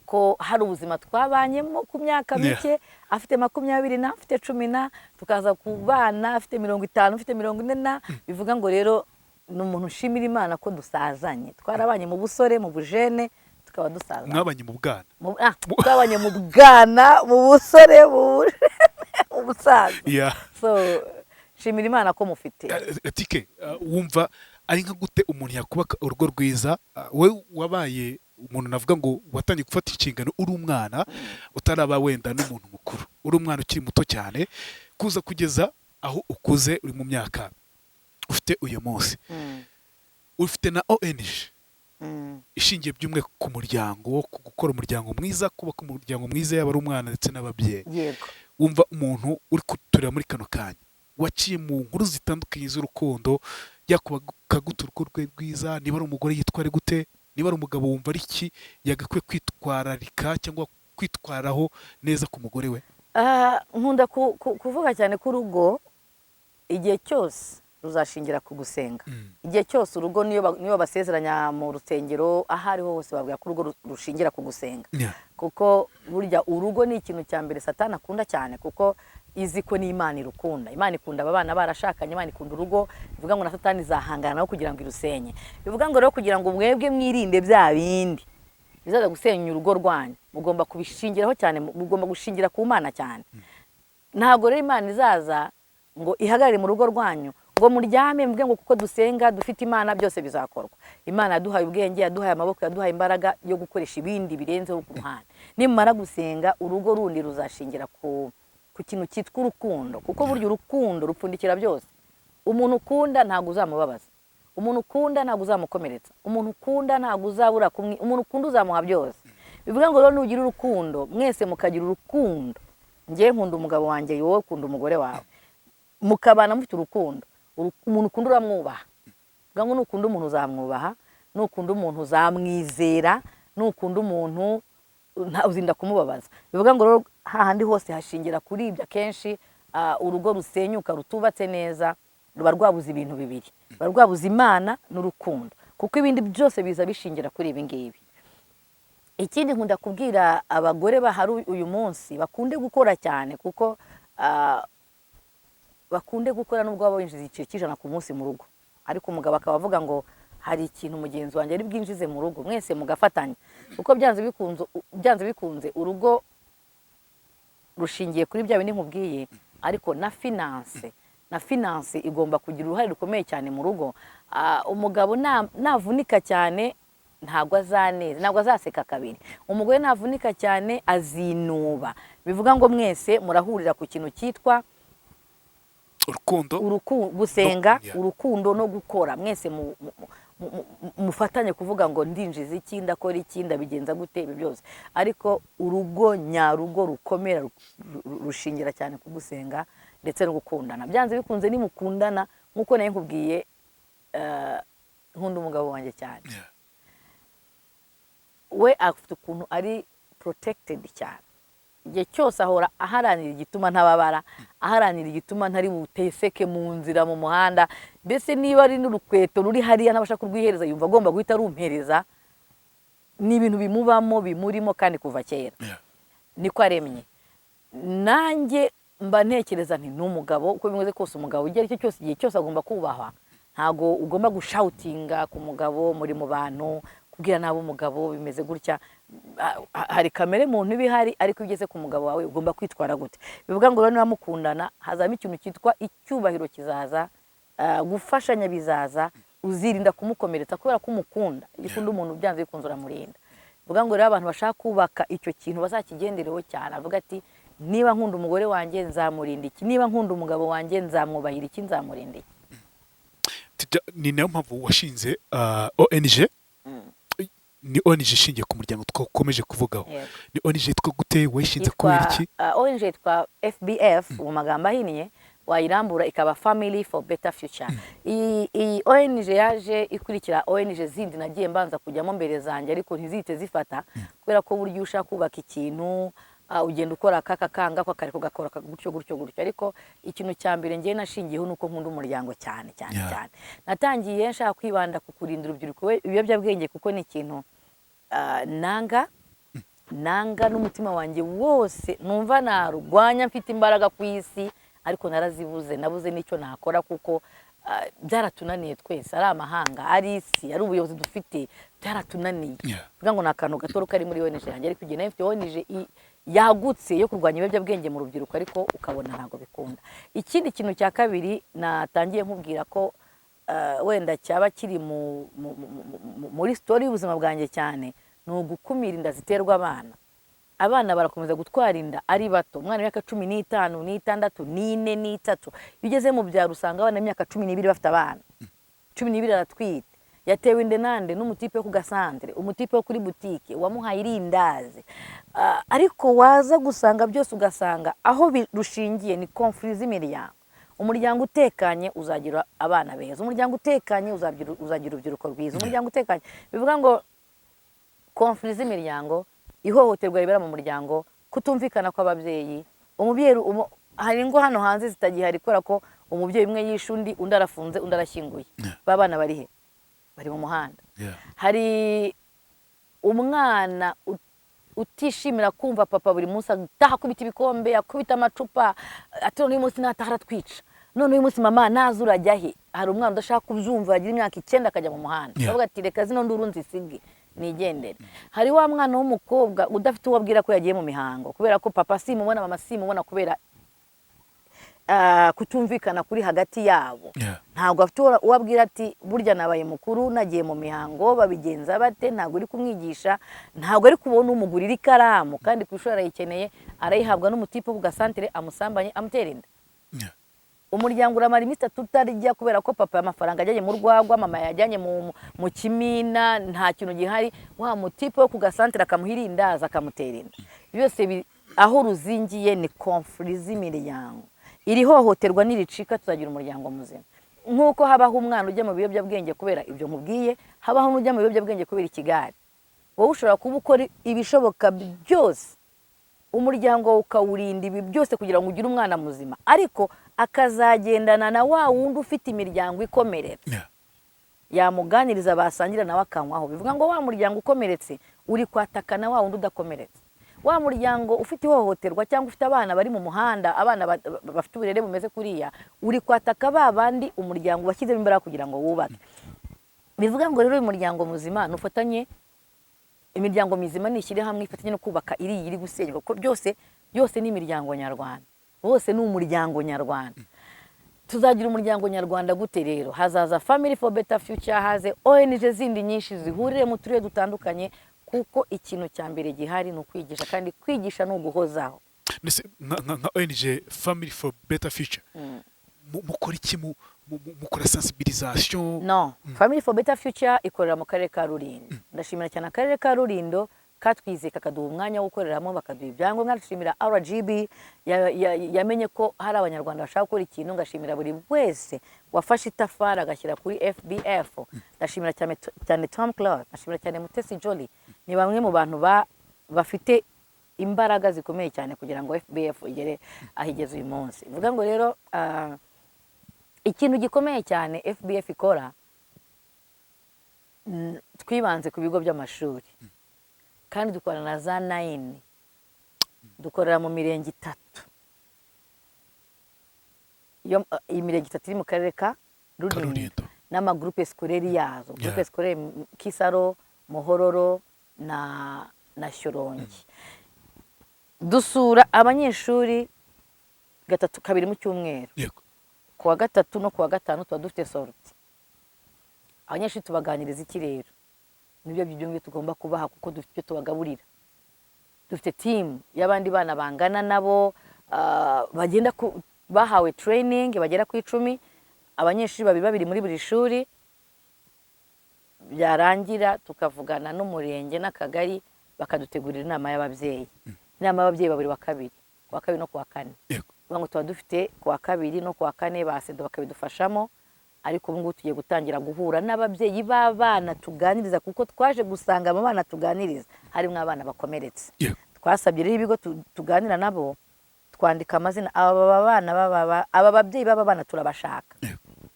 ko hari ubuzima twabanyemo ku myaka mike, afite 20 na afite 10 tukaza kubana afite 50 afite 40, bivuga ngo rero ni umuntu nshimira Imana ko dusazanye, twarabanye mu busore mu bujene tukaba dusazanye. mwabanye mu bwana twabanye mu bwana mu busore mu busaza. So shimira Imana ko mufite. Tike, wumva ari nka gute umuntu yakubaka urugo rwiza? We wabaye umuntu navuga ngo watangiye gufata inshingano uri umwana utaraba wenda n'umuntu mukuru, uri umwana ukiri muto cyane, kuza kugeza aho ukuze uri mu myaka ufite uyu munsi. Ufite na ONG ishingiye by'umwe ku muryango, ku gukora umuryango mwiza, kubaka umuryango mwiza yaba ari umwana ndetse n'ababyeyi. Yego. Wumva umuntu uri kuturira muri kano kanya waciye mu nkuru zitandukanye z'urukundo, yakubaka gute urugo rwe rwiza? Niba ari umugore yitware gute? Niba ari umugabo wumva ari iki yagakwiye kwitwararika cyangwa kwitwaraho neza ku mugore we? Nkunda kuvuga cyane ko urugo igihe cyose ruzashingira ku gusenga. Igihe cyose urugo niyo basezeranya mu rusengero, ahariho hose babwira ko urugo rushingira ku gusenga. Kuko burya urugo ni ikintu cya mbere Satani akunda cyane, kuko izi ko ni Imana irukunda. Imana ikunda aba bana barashakanye, Imana ikunda urugo, bivuga ngo na Satani izahangana nawe kugira ngo irusenye. Bivuga ngo rero kugira ngo mwebwe mwirinde bya bindi bizaza gusenya urugo rwanyu, mugomba kubishingiraho cyane, mugomba gushingira ku Mana cyane. Ntabwo rero Imana izaza ngo ihagarare mu rugo rwanyu ngo muryame mvuge ngo kuko dusenga dufite Imana byose bizakorwa. Imana yaduhaye ubwenge, yaduhaye amaboko, yaduhaye imbaraga yo gukoresha ibindi birenzeho ku ruhande. Nimara gusenga urugo rundi ruzashingira ku kintu cyitwa urukundo, kuko burya urukundo rupfundikira byose. Umuntu ukunda ntabwo uzamubabaza, umuntu ukunda ntabwo uzamukomeretsa, umuntu ukunda ntabwo uzabura kumwe, umuntu ukunda uzamuha byose. Bivuga ngo rero nugira urukundo, mwese mukagira urukundo, ngiye nkunda umugabo wanjye, wowe ukunda umugore wawe, mukabana mufite urukundo, umuntu ukunda uramwubaha. Bivuga ngo nukunda umuntu uzamwubaha, nukunda umuntu uzamwizera, nukunda umuntu uzinda kumubabaza. Bivuga ngo rero hahandi hose hashingira kuri ibyo. Akenshi urugo rusenyuka rutubatse neza ruba rwabuze ibintu bibiri, ruba rwabuze Imana n'urukundo, kuko ibindi byose biza bishingira kuri ibi ngibi. Ikindi nkunda kubwira abagore bahari uyu munsi, bakunde gukora cyane, kuko bakunde gukora nubwo baba binjiza igiceri ku munsi mu rugo, ariko umugabo akaba avuga ngo hari ikintu mugenzi wanjye ari bwinjize mu rugo, mwese mugafatanya. Kuko byanze bikunze urugo rushingiye kuri bya bindi nkubwiye, ariko na finance igomba kugira uruhare rukomeye cyane mu rugo. Umugabo navunika cyane ntabwo azaneza, ntabwo azaseka kabiri. Umugore navunika cyane azinuba. Bivuga ngo mwese murahurira ku kintu cyitwa gusenga, urukundo no gukora. Mwese mufatanye kuvuga ngo ndinjiza iki, ndakora iki, ndabigenza gute, ibi byose. Ariko urugo nyarugo rukomera rushingira cyane ku gusenga ndetse no gukundana. Byanze bikunze nimukundana, nkuko naye nkubwiye, nkunda umugabo wanjye cyane. We afite ukuntu ari protected cyane. Igihe cyose ahora aharanira igituma ntababara, aharanira igituma ntari buteseke mu nzira mu muhanda. Mbese niba ari n'urukweto ruri hariya ntabasha kurwihereza, yumva agomba guhita rumpereza. Ni ibintu bimubamo, bimurimo, kandi kuva kera niko aremye. Nanjye mba ntekereza nti n'umugabo uko bimeze kose, umugabo igihe cyo cyose, igihe cyose agomba kubahwa. Ntago ugomba gushoutinga ku mugabo muri mu bantu, kubwira nabo umugabo bimeze gutya. Hari kamere muntu bihari, ariko ugeze ku mugabo wawe ugomba kwitwara gute. Bivuga ngo rero niba mukundana hazamo ikintu cyitwa icyubahiro kizaza, gufashanya bizaza, uzirinda kumukomeretsa kubera ko umukunda. Igikunda umuntu byanze bikunze uramurinda. Bivuga ngo rero abantu bashaka kubaka icyo kintu bazakigendereho cyane, avuga ati niba nkunda umugore wanjye nzamurinda iki, niba nkunda umugabo wanjye nzamwubahira iki, nzamurinda iki. Ni nayo mpamvu washinze ONG. Ni ONG ishingiye ku muryango twakomeje kuvugaho. Ni ONG yitwa gute, wayishinze kubera iki? ONG yitwa FBF mu magambo ahinnye, wayirambura ikaba Family for Better Future. Iyi ONG yaje ikurikira ONG zindi nagiye mbanza kujyamo mbere zanjye, ariko ntizite zifata, kubera ko buryo ushaka kubaka ikintu ugenda ukora akakanga ko akareka ugakora gutyo gutyo gutyo, ariko ikintu cya mbere ngiye nashingiyeho nuko nkunda umuryango cyane cyane cyane. Natangiye nshaka kwibanda ku kurinda urubyiruko ibiyobyabwenge kuko ni ikintu nanga n'umutima wanjye wose numva narugwanya, mfite imbaraga ku isi ariko narazibuze, nabuze n'icyo nakora kuko byaratunaniye twese, ari amahanga, ari isi, ari ubuyobozi dufite, byaratunaniye. Vuga ngo ni akantu gato kari muri ONG yanjye, ariko igihe nayo mfite ONG yagutse yo kurwanya ibiyobyabwenge mu rubyiruko, ariko ukabona ntabwo bikunda. Ikindi kintu cya kabiri natangiye nkubwira ko wenda cyaba kiri muri story y'ubuzima bwanjye cyane, ni ugukumira inda ziterwa abana. Abana barakomeza gutwara inda ari bato, umwana w'imyaka 15, 16, 4, 3. Iyo ugeze mu byaro usanga abana b'imyaka 12 bafite abana 12 aratwite, yatewe inda nande n'umutipe wo ku gasantere, umutipe wo kuri butike wamuhaye irindazi. Ariko waza gusanga byose ugasanga aho rushingiye ni conflit z'imiryango. Umuryango utekanye uzagira abana beza, umuryango utekanye uzagira urubyiruko rwiza, umuryango utekanye bivuga ngo conflit z'imiryango, ihohoterwa ribera mu muryango, kutumvikana kw'ababyeyi. Umubyeyi hari ngo hano hanze zitagihari kubera ko umubyeyi umwe yishe undi arafunze, undi arashyinguye. Babana bari he? Bari mu muhanda. Hari umwana utishimira kumva papa buri munsi ataha kubita ibikombe, akubita amacupa, ati uyu munsi natahara twica, none uyu munsi mama naza urajya he? Hari umwana udashaka kubyumva, agira imyaka 9 akajya mu muhanda, avuga ati reka zino nduru nzisige nigendere. Hari wa mwana w'umukobwa udafite uwo abwira ko yagiye mu mihango kubera ko papa simubona, mama simubona, kubera kutumvikana kuri hagati yabo. Ntabwo afite uwo abwira ati burya nabaye mukuru nagiye mu mihango babigenza bate, ntabwo uri kumwigisha, ntabwo ari kubona umugurira ikaramu kandi ku ishuri arayikeneye, arayihabwa n'umutipe wo ku gasantere amusambanye amutera inda. Umuryango uramara iminsi 3 utarya kubera ko papa amafaranga ajyanye mu rwagwa, mama yajyanye mu kimina, nta kintu gihari, wa mutipe wo ku gasantere akamuhira indaza akamutera inda. Byose aho ruzingiye ni conflit z'imiryango. Iri hohoterwa niricika tuzagira umuryango muzima. Nkuko habaho umwana ujya mu biyobyabwenge kubera ibyo nkubwiye, habaho n'ujya mu biyobyabwenge kubera ikigari. Wowe ushobora kuba ukora ibishoboka byose umuryango ukawurinda ibi byose kugira ngo ugire umwana muzima, ariko akazagendana na wa wundi ufite imiryango ikomeretse. Yamuganiriza basangira nawe akanywaho. Bivuga ngo wa muryango ukomeretse uri kwataka na wa wundi udakomeretse. Wa muryango ufite ihohoterwa cyangwa ufite abana bari mu muhanda, abana bafite uburere bumeze kuriya, uri kwataka babandi umuryango washyizemo imbaraga kugira ngo wubake. Bivuga ngo rero uyu muryango muzima nufatanye, imiryango mizima nishyire hamwe ifatanye no kubaka iri gusenywa, kuko byose ni imiryango nyarwanda, bose ni umuryango nyarwanda. Tuzagira umuryango nyarwanda gute rero? Hazaza Family for Better Future, haze ONG zindi nyinshi zihurire mu turere dutandukanye, kuko ikintu cya mbere gihari ni ukwigisha, kandi kwigisha ni uguhozaho. Nka ONG Family for Better Future mukora iki? Mukora sensibilisation? No, Family for Better Future ikorera mu karere ka Rulindo. Ndashimira cyane akarere ka Rulindo katwize kakaduha umwanya wo gukoreramo, bakaduha ibyangombwa. Ndashimira RGB yamenye ko hari abanyarwanda bashaka gukora ikintu. Ngashimira buri wese wafashe itafari agashyira kuri FBF. Ndashimira cyane Tom Claude, ndashimira cyane Mutesi Jolly. Ni bamwe mu bantu bafite imbaraga zikomeye cyane kugira ngo FBF igere ahigeze uyu munsi. Bivuga ngo rero ikintu gikomeye cyane FBF ikora, twibanze ku bigo by'amashuri, kandi dukorana na za 9, dukorera mu mirenge 3. Iyi mirenge 3 iri mu karere ka Rulindo n'amagroupe scolaire yazo, groupe scolaire Kisaro, Muhororo na Shyorongi. Dusura abanyeshuri 2 mu cyumweru. Kuwa 3 no kuwa 5 tuba dufite sorti. Abanyeshuri tubaganiriza iki rero? Nibyo by'ibyo tugomba kubaha, kuko dufite icyo tubagaburira. Dufite team y'abandi bana bangana nabo, bagenda bahawe training, bagera ku 10, abanyeshuri 2 muri buri shuri. Byarangira tukavugana n'umurenge n'akagari, bakadutegurira inama y'ababyeyi. Inama y'ababyeyi 2 kuwa 2 no kuwa 4. Ngo tuba dufite kuwa 2 no kuwa 4 basedo bakabidufashamo. Ariko ubu ngubu tugiye gutangira guhura n'ababyeyi b'abana tuganiriza, kuko twaje gusanga mu bana tuganiriza harimo abana bakomeretse. twasabye rero ibigo tuganira nabo twandika amazina aba babyeyi b'aba bana turabashaka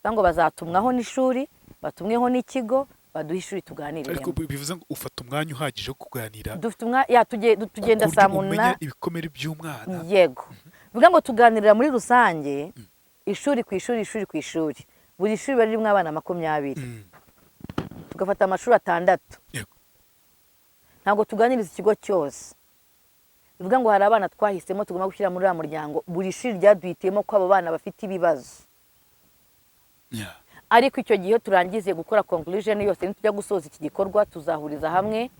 ngo bazatumwaho n'ishuri batumweho n'ikigo baduha ishuri tuganiriremo. Ariko bivuze ngo ufata umwanya uhagije wo kuganira dufite tugenda saa munani ibikomere by'umwana. Yego bivuga ngo tuganirira muri rusange ishuri ku ishuri ishuri ku ishuri buri shuri bari rimwe abana 20 tugafata amashuri 6. Yego ntabwo tuganiriza ikigo cyose. Bivuga ngo hari abana twahisemo tugomba gushyira muri muryango buri shuri ryaduhitiyemo ko abo bana bafite ibibazo. Ariko icyo gihe turangize gukora conclusion yose nitujya gusoza iki gikorwa tuzahuriza hamwe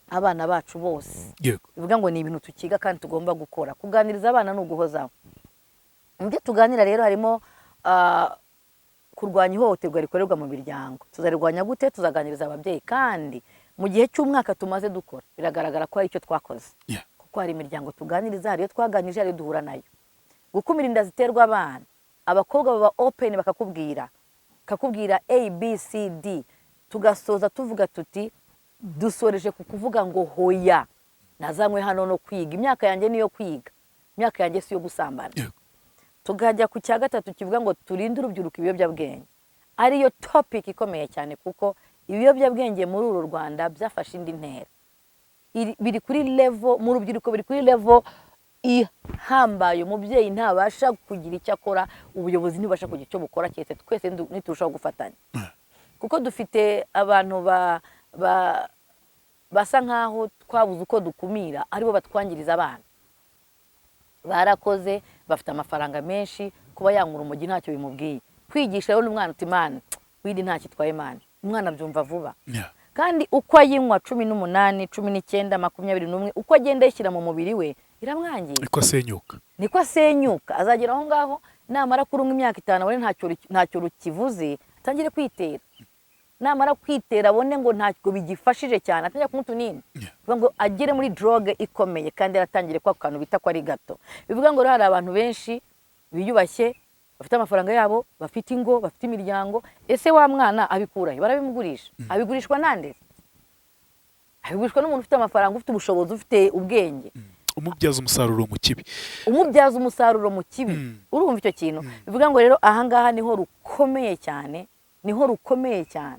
abana bacu bose. Bivuga ngo ni ibintu tukiga kandi tugomba gukora. Kuganiriza abana no guhozaho. Ibyo tuganira rero harimo kurwanya ihohoterwa rikorerwa mu miryango. Tuzarwanya gute? Tuzaganiriza ababyeyi kandi mu gihe cy'umwaka tumaze dukora biragaragara ko ari icyo twakoze. Kuko hari imiryango tuganiriza hariyo twaganije hariyo duhura nayo. Gukumira inda ziterwa abana. Abakobwa baba open bakakubwira A B C D tugasoza tuvuga tuti dusoreje kukuvuga ngo hoya nazanywe hano no kwiga imyaka yanjye niyo kwiga imyaka yanjye si yo gusambana. Tugajya ku cya gatatu kivuga ngo turinde urubyiruko ibiyobyabwenge ariyo topic ikomeye cyane kuko ibiyobyabwenge muri uru Rwanda byafashe indi ntera biri kuri level mu rubyiruko biri kuri level ihambaye. Umubyeyi ntabasha kugira icyo akora ubuyobozi ntibasha kugira icyo bukora cyese twese niturushaho gufatanya kuko dufite abantu basa nkaho twabuze uko dukumira aribo batwangiriza abana. Barakoze bafite amafaranga menshi kuba yankura umujyi ntacyo bimubwiye. Kwigisha rero n'umwana uti man widi ntacyo twaye man umwana byumva vuba kandi uko ayinywa 18 19 21 uko agenda yishyira mu mubiri we iramwangiye niko asenyuka azagera aho ngaho namara kurunga imyaka 5 abone ntacyo rukivuze atangire kwitera. Namara kwitera abone ngo ntacyo bigifashije cyane atangire kunywa utunini bivuga ngo agere muri drogue ikomeye kandi aratangire kwa kantu bita ko ari gato. Bivuga ngo hari abantu benshi biyubashye bafite amafaranga yabo bafite ingo bafite imiryango. Ese wa mwana abikurahe? Barabimugurisha. Abigurishwa nande? Abigurishwa n'umuntu ufite amafaranga ufite ubushobozi ufite ubwenge. Umubyaza umusaruro mu kibi. Umubyaza umusaruro mu kibi. Urumva icyo kintu? Bivuga ngo rero aha ngaha niho rukomeye cyane.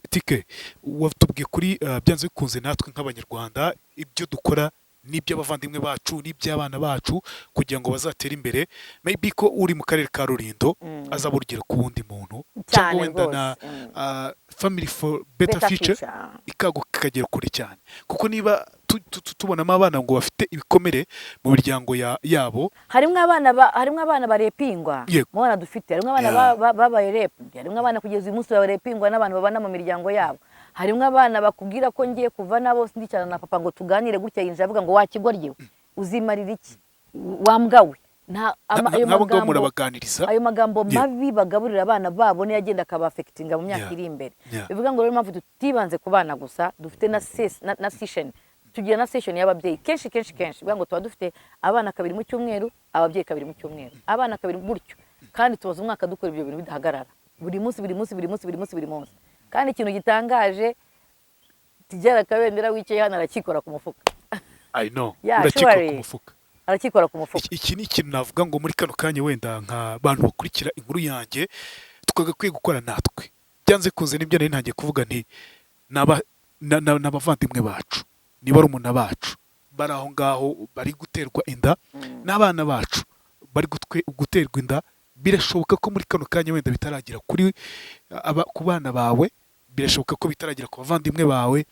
Tike watubwiye kuri byanze bikunze natwe nk'abanyarwanda ibyo dukora n'iby'abavandimwe bacu n'iby'abana bacu kugira ngo bazatere imbere. Maybe ko uri mu karere ka Rulindo azaburugera ku wundi muntu cyangwa wenda na family for better future ikagera kure cyane kuko niba tubonamo abana ngo bafite ibikomere mu miryango yabo. Harimo abana barepingwa mubona dufite harimo abana babaye rep harimo abana kugeza uyu munsi barepingwa n'abantu babana mu miryango yabo. Harimo abana bakubwira ko ngiye kuva nabo sindicana na papa ngo tuganire gutya yinjira avuga ngo wakigoryewe uzimarira iki wambwawe. Ayo magambo mabi bagaburira abana babo ne yagenda akabafectinga mu myaka iri imbere. Bivuga ngo rero mpamvu tutibanze ku bana gusa dufite na session tugira na session y'ababyeyi kenshi bivuga ngo tuba dufite abana 2 mu cyumweru ababyeyi 2 mu cyumweru abana 2 gutyo kandi tubaza umwaka dukora ibyo bintu bidahagarara buri munsi kandi ikintu gitangaje Tijara Kabendera wicaye hano arakikora ku mufuka. I know urakikora ku mufuka. Arakikora ku mufuka. Iki ni ikintu navuga ngo muri kano kanya wenda nka bantu bakurikira inkuru yanjye tukagakwiye gukora natwe. Byanze kunze nibyo nari ntangiye kuvuga nti n'abavandimwe bacu niba ari umuntu bacu bari aho ngaho bari guterwa inda n'abana bacu bari guterwa inda. Birashoboka ko muri kano kanya wenda bitaragira ku bana bawe, birashoboka ko bitaragira ku bavandimwe bawe.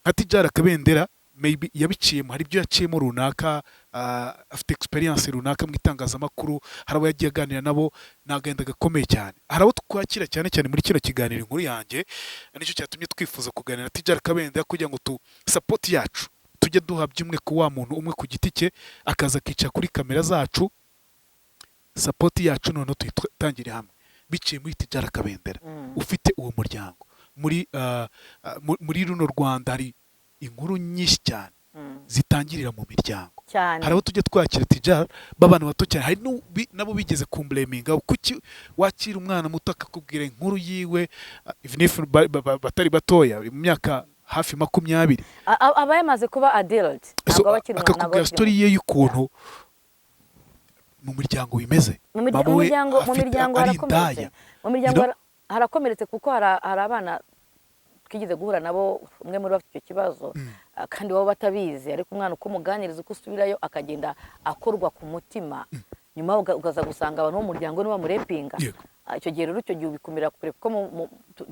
Nka Tijara Kabendera maybe yabiciyemo, hari ibyo yaciyemo runaka, afite experience runaka mu itangazamakuru, hari abo yagiye aganira nabo, n'agenda gakomeye cyane. Hari abo twakira cyane cyane muri kino kiganiro inkuru yanjye, nicyo cyatumye twifuza kuganira Tijara Kabendera kugira ngo support yacu tujye duha byumwe ku wa muntu umwe ku giti cye akaza kica kuri kamera zacu. Support yacu none tuyitangire hamwe biciye muri Tijara Kabendera ufite uwo muryango. Muri runo Rwanda hari inkuru nyinshi cyane zitangirira mu miryango. Hari abo tujye twakira Tijara babana bato cyane, hari nabo bigeze kumbleminga kuki wakira umwana muto akakubwira inkuru yiwe even if batari batoya mu myaka hafi 20. aba yamaze kuba adult So, ntabwo aba akiri umwana, ntabwo aba akakubwira akiri story ye y'ukuntu mu muryango bimeze. mu Mama we miryango ari harakomeretse indaya. mu miryango harakomeretse kuko hari abana twigeze guhura nabo, umwe muri bo afite icyo kibazo kandi baba batabizi, ariko umwana uko umuganiriza uko usubirayo akagenda akorwa ku mutima, nyuma ugaza gusanga abantu bo mu muryango niba murepinga. Icyo gihe rero icyo gihe ubikumira kure, kuko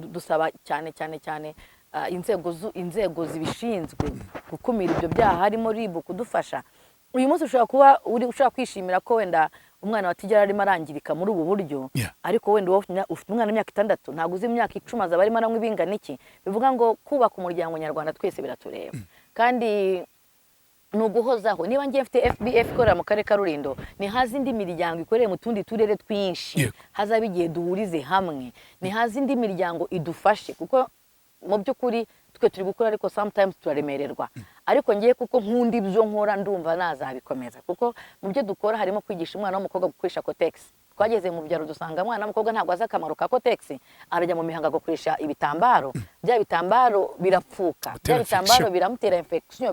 dusaba cyane cyane cyane inzego zibishinzwe gukumira ibyo byaha, harimo RIB kudufasha. Uyu munsi ushobora kuba ushaka kwishimira ko wenda umwana watigera arimo arangirika muri ubu buryo, ariko wenda ufite umwana w'imyaka 6 ntabwo uzi imyaka 10 azaba arimo aranywa ibingana iki. Bivuga ngo kubaka umuryango nyarwanda twese biratureba, kandi ni uguhozaho. Niba ngiye mfite FBF ikorera mu karere ka Rulindo, ni haza indi miryango ikoreye mu tundi turere twinshi, hazaba igihe duhurize hamwe, ni haza indi miryango idufashe, kuko mu by'ukuri twe turi gukora ariko sometimes turaremererwa. Ariko ngiye kuko nkunda ibyo nkora ndumva nazabikomeza, kuko mu byo dukora harimo kwigisha umwana w'umukobwa gukoresha Kotex. Twageze mu byaro dusanga umwana w'umukobwa ntabwo azi akamaro ka Kotex, arajya mu mihanga gukoresha ibitambaro, bya bitambaro birapfuka, bya bitambaro biramutera infection,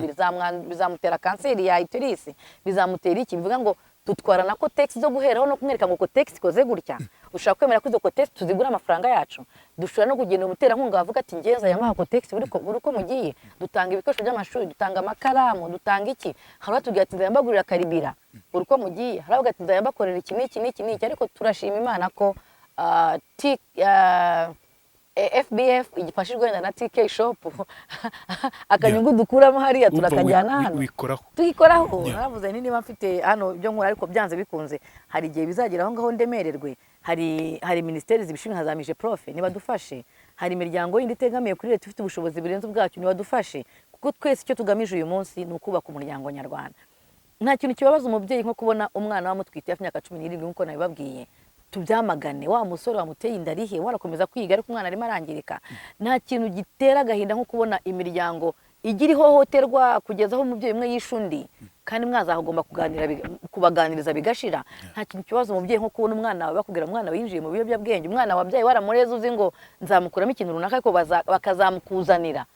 bizamutera kanseri ya uterus, bizamutera iki. Bivuga ngo tutwara na Kotex zo guheraho no kumwereka ngo Kotex ikoze gutya. Ushaka kwemera ko izo Kotex tuzigura amafaranga yacu, dushobora no kugenda umuterankunga bavuga ati ngeza yamaha Kotex buri uko mugiye, dutanga ibikoresho by'amashuri, dutanga amakaramu, dutanga iki. Hari batubwira ati nzayambagurira karibira buri uko mugiye, hari abavuga ati nzayambakorera iki n'iki. Ariko turashima Imana ko FBF igifashijwe wenda na TK Shop akanyungu dukuramo hariya turakajyana hano tuyikoraho. Naravuze niba mfite hano ibyo nkora, ariko byanze bikunze hari igihe bizagera aho ngaho ndemererwe. Hari ministeri zibishinzwe hazamije prof niba dufashe, hari imiryango yindi itegamiye kuri leta ifite ubushobozi burenze ubwacu niba dufashe, kuko twese icyo tugamije uyu munsi ni ukubaka umuryango nyarwanda. Nta kintu kibabaza umubyeyi nko kubona umwana wamutwite afite imyaka 17 nkuko nabibabwiye. Tubyamagane, wa musore wamuteye inda arihe, warakomeza kwiga ariko umwana arimo arangirika. Nta kintu gitera agahinda nko kubona imiryango igira ihohoterwa kugeza aho umubyeyi umwe yishe undi, kandi mwazahagomba kubaganiriza bigashira. Nta kintu kibazo umubyeyi nko kubona umwana wawe bakubwira umwana winjiye mu biyobyabwenge, umwana wabyaye waramureze uzi ngo nzamukuramo ikintu runaka, ariko bakazamukuzanira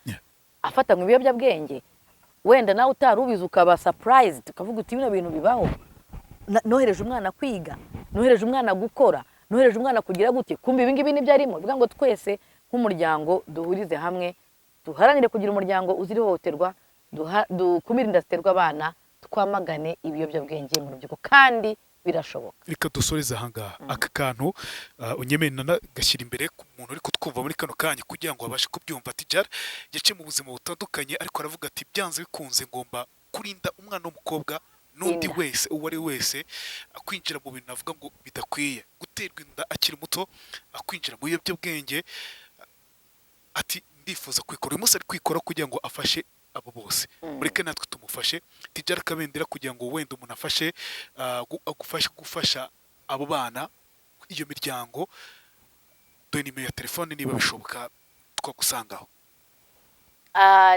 afatanywe ibiyobyabwenge. Wenda nawe utarubiza ukaba surprised, ukavuga uti bino bintu bibaho. Nohereje umwana kwiga, nohereje umwana gukora, nohereje umwana kugira gute, kumbe ibi ngibi nibyo arimo. Bivuga ngo twese nk'umuryango duhurize hamwe, duharanire kugira umuryango uzira ihohoterwa, dukumire inda ziterwa abana, twamagane ibiyobyabwenge mu rubyiruko, kandi birashoboka. Reka dusoreze ahangaha aka kantu unyemerera gashyira imbere ku muntu uri kutwumva muri kano kanya kugira ngo abashe kubyumva. Tidjara yaciye mu buzima butandukanye, ariko aravuga ati byanze bikunze ngomba kurinda umwana w'umukobwa n'undi wese uwo ari wese kwinjira mu bintu avuga ngo bidakwiye, guterwa inda akiri muto, kwinjira mu biyobyabwenge. Ati ndifuza kwikora, uyu munsi ari kwikora kugira ngo afashe abo bose. Mureke natwe tumufashe. Tidjara Kabendera kugira ngo wenda umuntu afashe gufasha abo bana, iyo miryango. Dore nimero ya telefone niba bishoboka twagusangaho.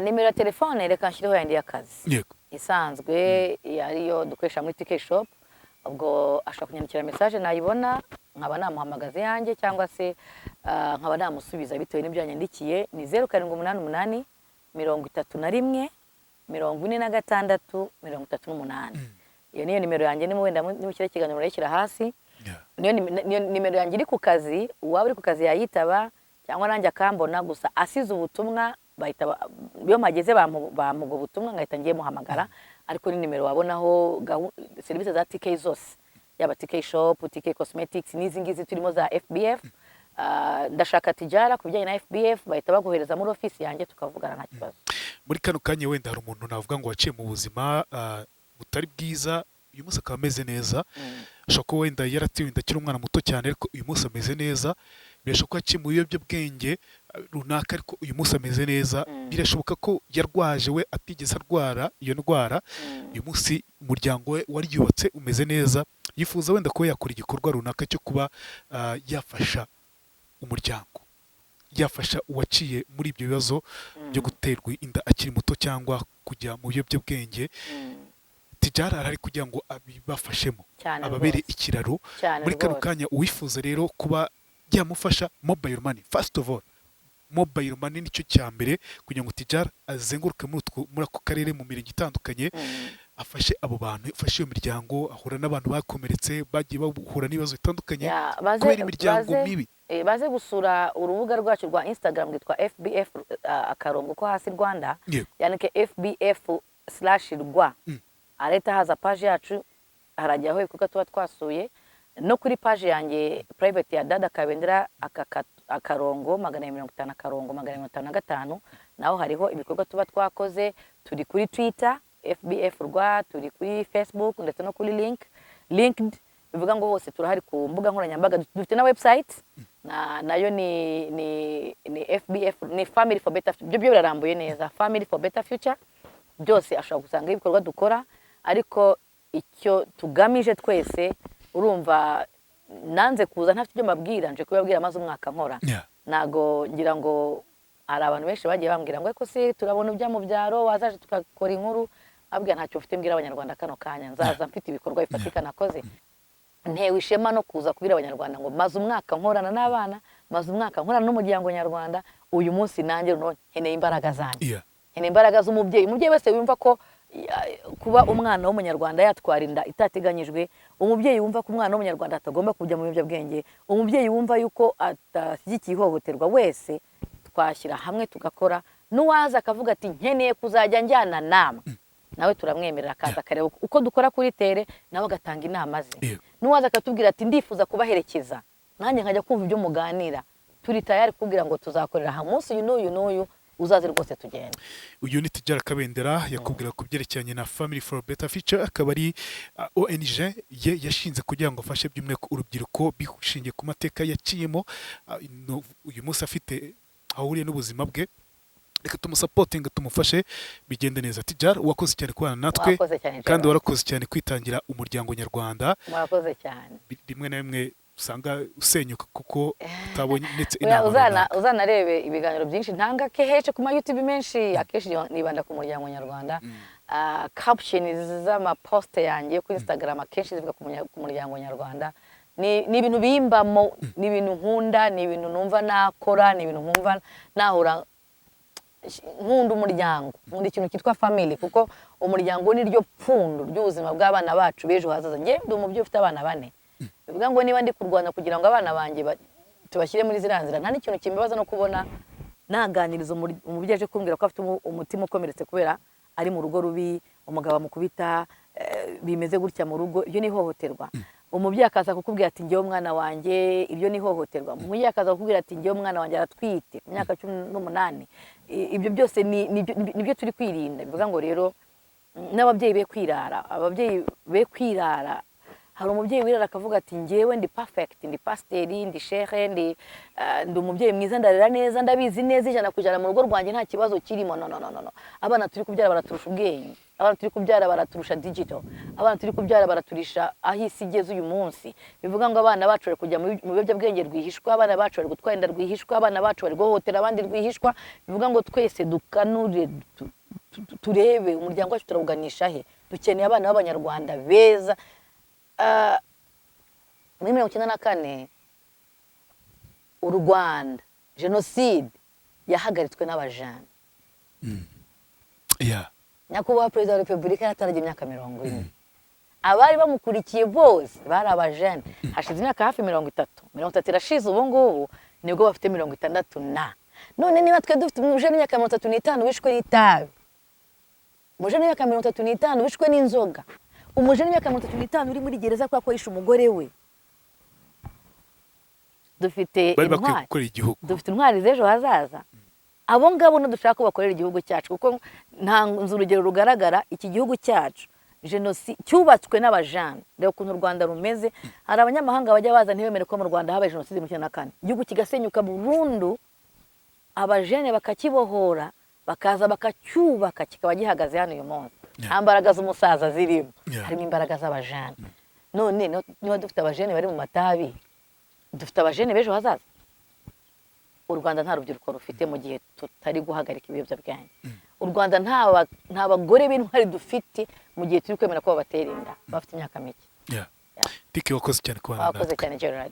Nimero ya telefone reka nshyireho yandi y'akazi. Yego. Isanzwe ariyo dukoresha muri TK Shop. Ubwo ashaka kunyandikira message nayibona, nkaba namuhamagaza yanjye, cyangwa se nkaba namusubiza bitewe n'ibyo yanyandikiye. Ni 0788 31 46 38. Iyo niyo nimero yanjye, nimwe wenda nimukire kiganiro rekira hasi. Niyo nimero yanjye iri ku kazi, uwaba uri ku kazi yayitaba, cyangwa nanjye akambona gusa asize ubutumwa bahita iyo mageze bamugo ubutumwa ngahita ngiye muhamagara. Ariko ni nimero wabonaho service za TK zose, yaba TK Shop, TK Cosmetics n'izi ngizi turimo za FBF. Ndashaka Tidjara kubijyanye na FBF bahita baguhereza muri office yanjye tukavugana nta kibazo. Muri kano kanya wenda hari umuntu navuga ngo waciye mu buzima butari bwiza, uyu munsi akaba ameze neza. Ashobora kuba wenda yaratiwe inda akiri umwana muto cyane, ariko uyu munsi ameze neza. Birashoboka ko aciye mu biyobyabwenge runaka, ariko uyu munsi ameze neza. Birashoboka ko yarwaje we atigeze arwara iyo ndwara, uyu munsi umuryango we wariyubatse umeze neza. Yifuza wenda ko yakora igikorwa runaka cyo kuba yafasha umuryango, yafasha uwaciye muri ibyo bibazo byo guterwa inda akiri muto cyangwa kujya mu biyobyabwenge. Tidjara arari kugira ngo abibafashemo, ababere ikiraro. Muri kano kanya uwifuza rero kuba yamufasha mobile money, first of all mobile money nicyo cya mbere kugira ngo Tidjara azenguruke muri ako karere mu mirenge itandukanye afashe abo bantu, afashe iyo miryango, ahura n'abantu bakomeretse bagiye bahura n'ibibazo bitandukanye kubera imiryango mibi. Baze gusura urubuga rwacu rwa Instagram rwitwa FBF akarongo ko hasi Rwanda, yanike FBF/Rwa. Areta haza page yacu, harajyaho ibikorwa tuba twasuye, no kuri page yanjye private ya Dada Kabendera akarongo 150 akarongo 155, naho hariho ibikorwa tuba twakoze. Turi kuri Twitter FBF Rwa, turi kuri Facebook ndetse no kuri LinkedIn, bivuga ngo hose turahari ku mbuga nkoranyambaga. Dufite na website nayo ni FBF, ni Family for Better Future. Byo birarambuye neza, Family for Better Future. Byose ashobora gusanga ibikorwa dukora, ariko icyo tugamije twese, urumva nanze kuza ntafite ibyo mabwira, nje kubabwira maze umwaka nkora. Nago ngira ngo hari abantu benshi bagiye bambwira ngo ariko se turabona ubya mu byaro wazaje tukakora inkuru, abwira ntacyo ufite mbwira abanyarwanda kano kanya, nzaza mfite ibikorwa bifatika nakoze. Ntewe ishema no kuza kubwira abanyarwanda ngo maze umwaka nkorana n'abana, maze umwaka nkorana n'umuryango nyarwanda, uyu munsi nanjye nkeneye imbaraga zanjye, nkeneye imbaraga z'umubyeyi. Umubyeyi wese wumva ko kuba umwana w'umunyarwanda yatwara inda itateganyijwe, umubyeyi wumva ko umwana w'umunyarwanda atagomba kujya mu biyobyabwenge, umubyeyi wumva yuko atashyigikiye ihohoterwa, wese twashyira hamwe tugakora. N'uwaza akavuga ati nkeneye kuzajya njyana namwe, nawe turamwemerera akaza akareba uko dukora kuri tere, nawe agatanga inama ze. N'uwaza akatubwira ati ndifuza kubaherekeza, nanjye nkajya kumva ibyo muganira, turi tayari kubwira ngo tuzakorera hamwe umunsi uyu n'uyu n'uyu, uzaze rwose tugenda. Uyu ni Tidjara Kabendera yakubwira ku byerekeranye na Family for Better Future, akaba ari ONG yashinze kugira ngo afashe by'umwihariko urubyiruko bishingiye ku mateka yaciyemo. Uyu munsi afite ahuriye n'ubuzima bwe, reka tumusapotinga, tumufashe bigende neza. Tidjara, wakoze cyane kubana natwe, kandi warakoze cyane kwitangira umuryango nyarwanda. Murakoze cyane. Rimwe na rimwe usanga usenyuka kuko utabonye ndetse inama. Uzanarebe ibiganiro byinshi ntanga keheje ku ma YouTube menshi, akeshi nibanda ku muryango nyarwanda. Captions z'amapost yanjye ku Instagram akeshi zivuga ku muryango nyarwanda. Ni ibintu bimbamo, ni ibintu nkunda, ni ibintu numva nakora, ni ibintu nkumva nahura nkunda umuryango, nkunda ikintu cyitwa family, kuko umuryango ni ryo pfundo ry'ubuzima bw'abana bacu bejo hazaza. Nge ndi umubyeyi ufite abana 4, bivuga ngo niba ndi kurwana kugira ngo abana banjye tubashyire muri ziranzira, nta n'ikintu kimbabaza no kubona naganiriza umubyeyi aje kumbwira ko afite umutima ukomeretse kubera ari mu rugo rubi, umugabo amukubita, bimeze gutya mu rugo. Ibyo ni ihohoterwa. Umubyeyi akaza kukubwira ati ngewe umwana wanjye, ibyo ni ihohoterwa. Umubyeyi akaza kukubwira ati ngewe umwana wanjye aratwite ku myaka 18. Ibyo byose nibyo turi kwirinda. Bivuga ngo rero n'ababyeyi be kwirara, ababyeyi be kwirara. Hari umubyeyi wirara akavuga ati ngewe ndi perfect, ndi pasiteri, ndi shehe, ndi umubyeyi mwiza, ndarera neza, ndabizi neza ijana kujana mu rugo rwanjye nta kibazo kirimo. No. Abana turi kubyara baraturusha ubwenge, abana turi kubyara baraturusha digital, abana turi kubyara baraturisha aho isi igeze uyu munsi. Bivuga ngo abana bacu bari kujya mu biyobyabwenge rwihishwa, abana bacu bari gutwara inda rwihishwa, abana bacu bari guhohotera abandi rwihishwa. Bivuga ngo twese dukanure, turebe umuryango wacu turawuganisha he. Dukeneye abana b'abanyarwanda beza. Muri 1994 u Rwanda jenoside yahagaritswe n'abajana. Nyakubahwa Perezida wa Repubulika yataragiye imyaka 40. Abari bamukurikiye bose bari abajana. Hashize imyaka hafi 30 irashize, ubu ngubu nibwo bafite 60 none niba twe dufite umujene w'imyaka 35 wishwe n'itabi, umujene w'imyaka 35 wishwe n'inzoga, umujene w'imyaka 35 uri muri gereza kwa yishe umugore we. Dufite intwari z'ejo hazaza. Abo ngabo no dushaka bakorera igihugu cyacu, kuko nta urugero rugaragara iki gihugu cyacu jenoside cyubatswe n'abajana. Rero ukuntu u Rwanda rumeze, hari abanyamahanga bajya baza ntibemere ko mu Rwanda habaye jenoside mu 1994, igihugu kigasenyuka burundu, abajene bakakibohora, bakaza bakacyubaka kikaba gihagaze hano uyu munsi. Nta mbaraga z'umusaza zirimo, harimo imbaraga z'abajana. None niba dufite abajene bari mu matabi, dufite abajene bejo hazaza. U Rwanda nta rubyiruko rufite mu gihe tutari guhagarika ibiyobyabwenge. U Rwanda nta bagore b'intwari dufite mu gihe turi kwemera ko babatera inda bafite imyaka mike. Tiki wakoze cyane kubana natwe. Wakoze cyane Gerard.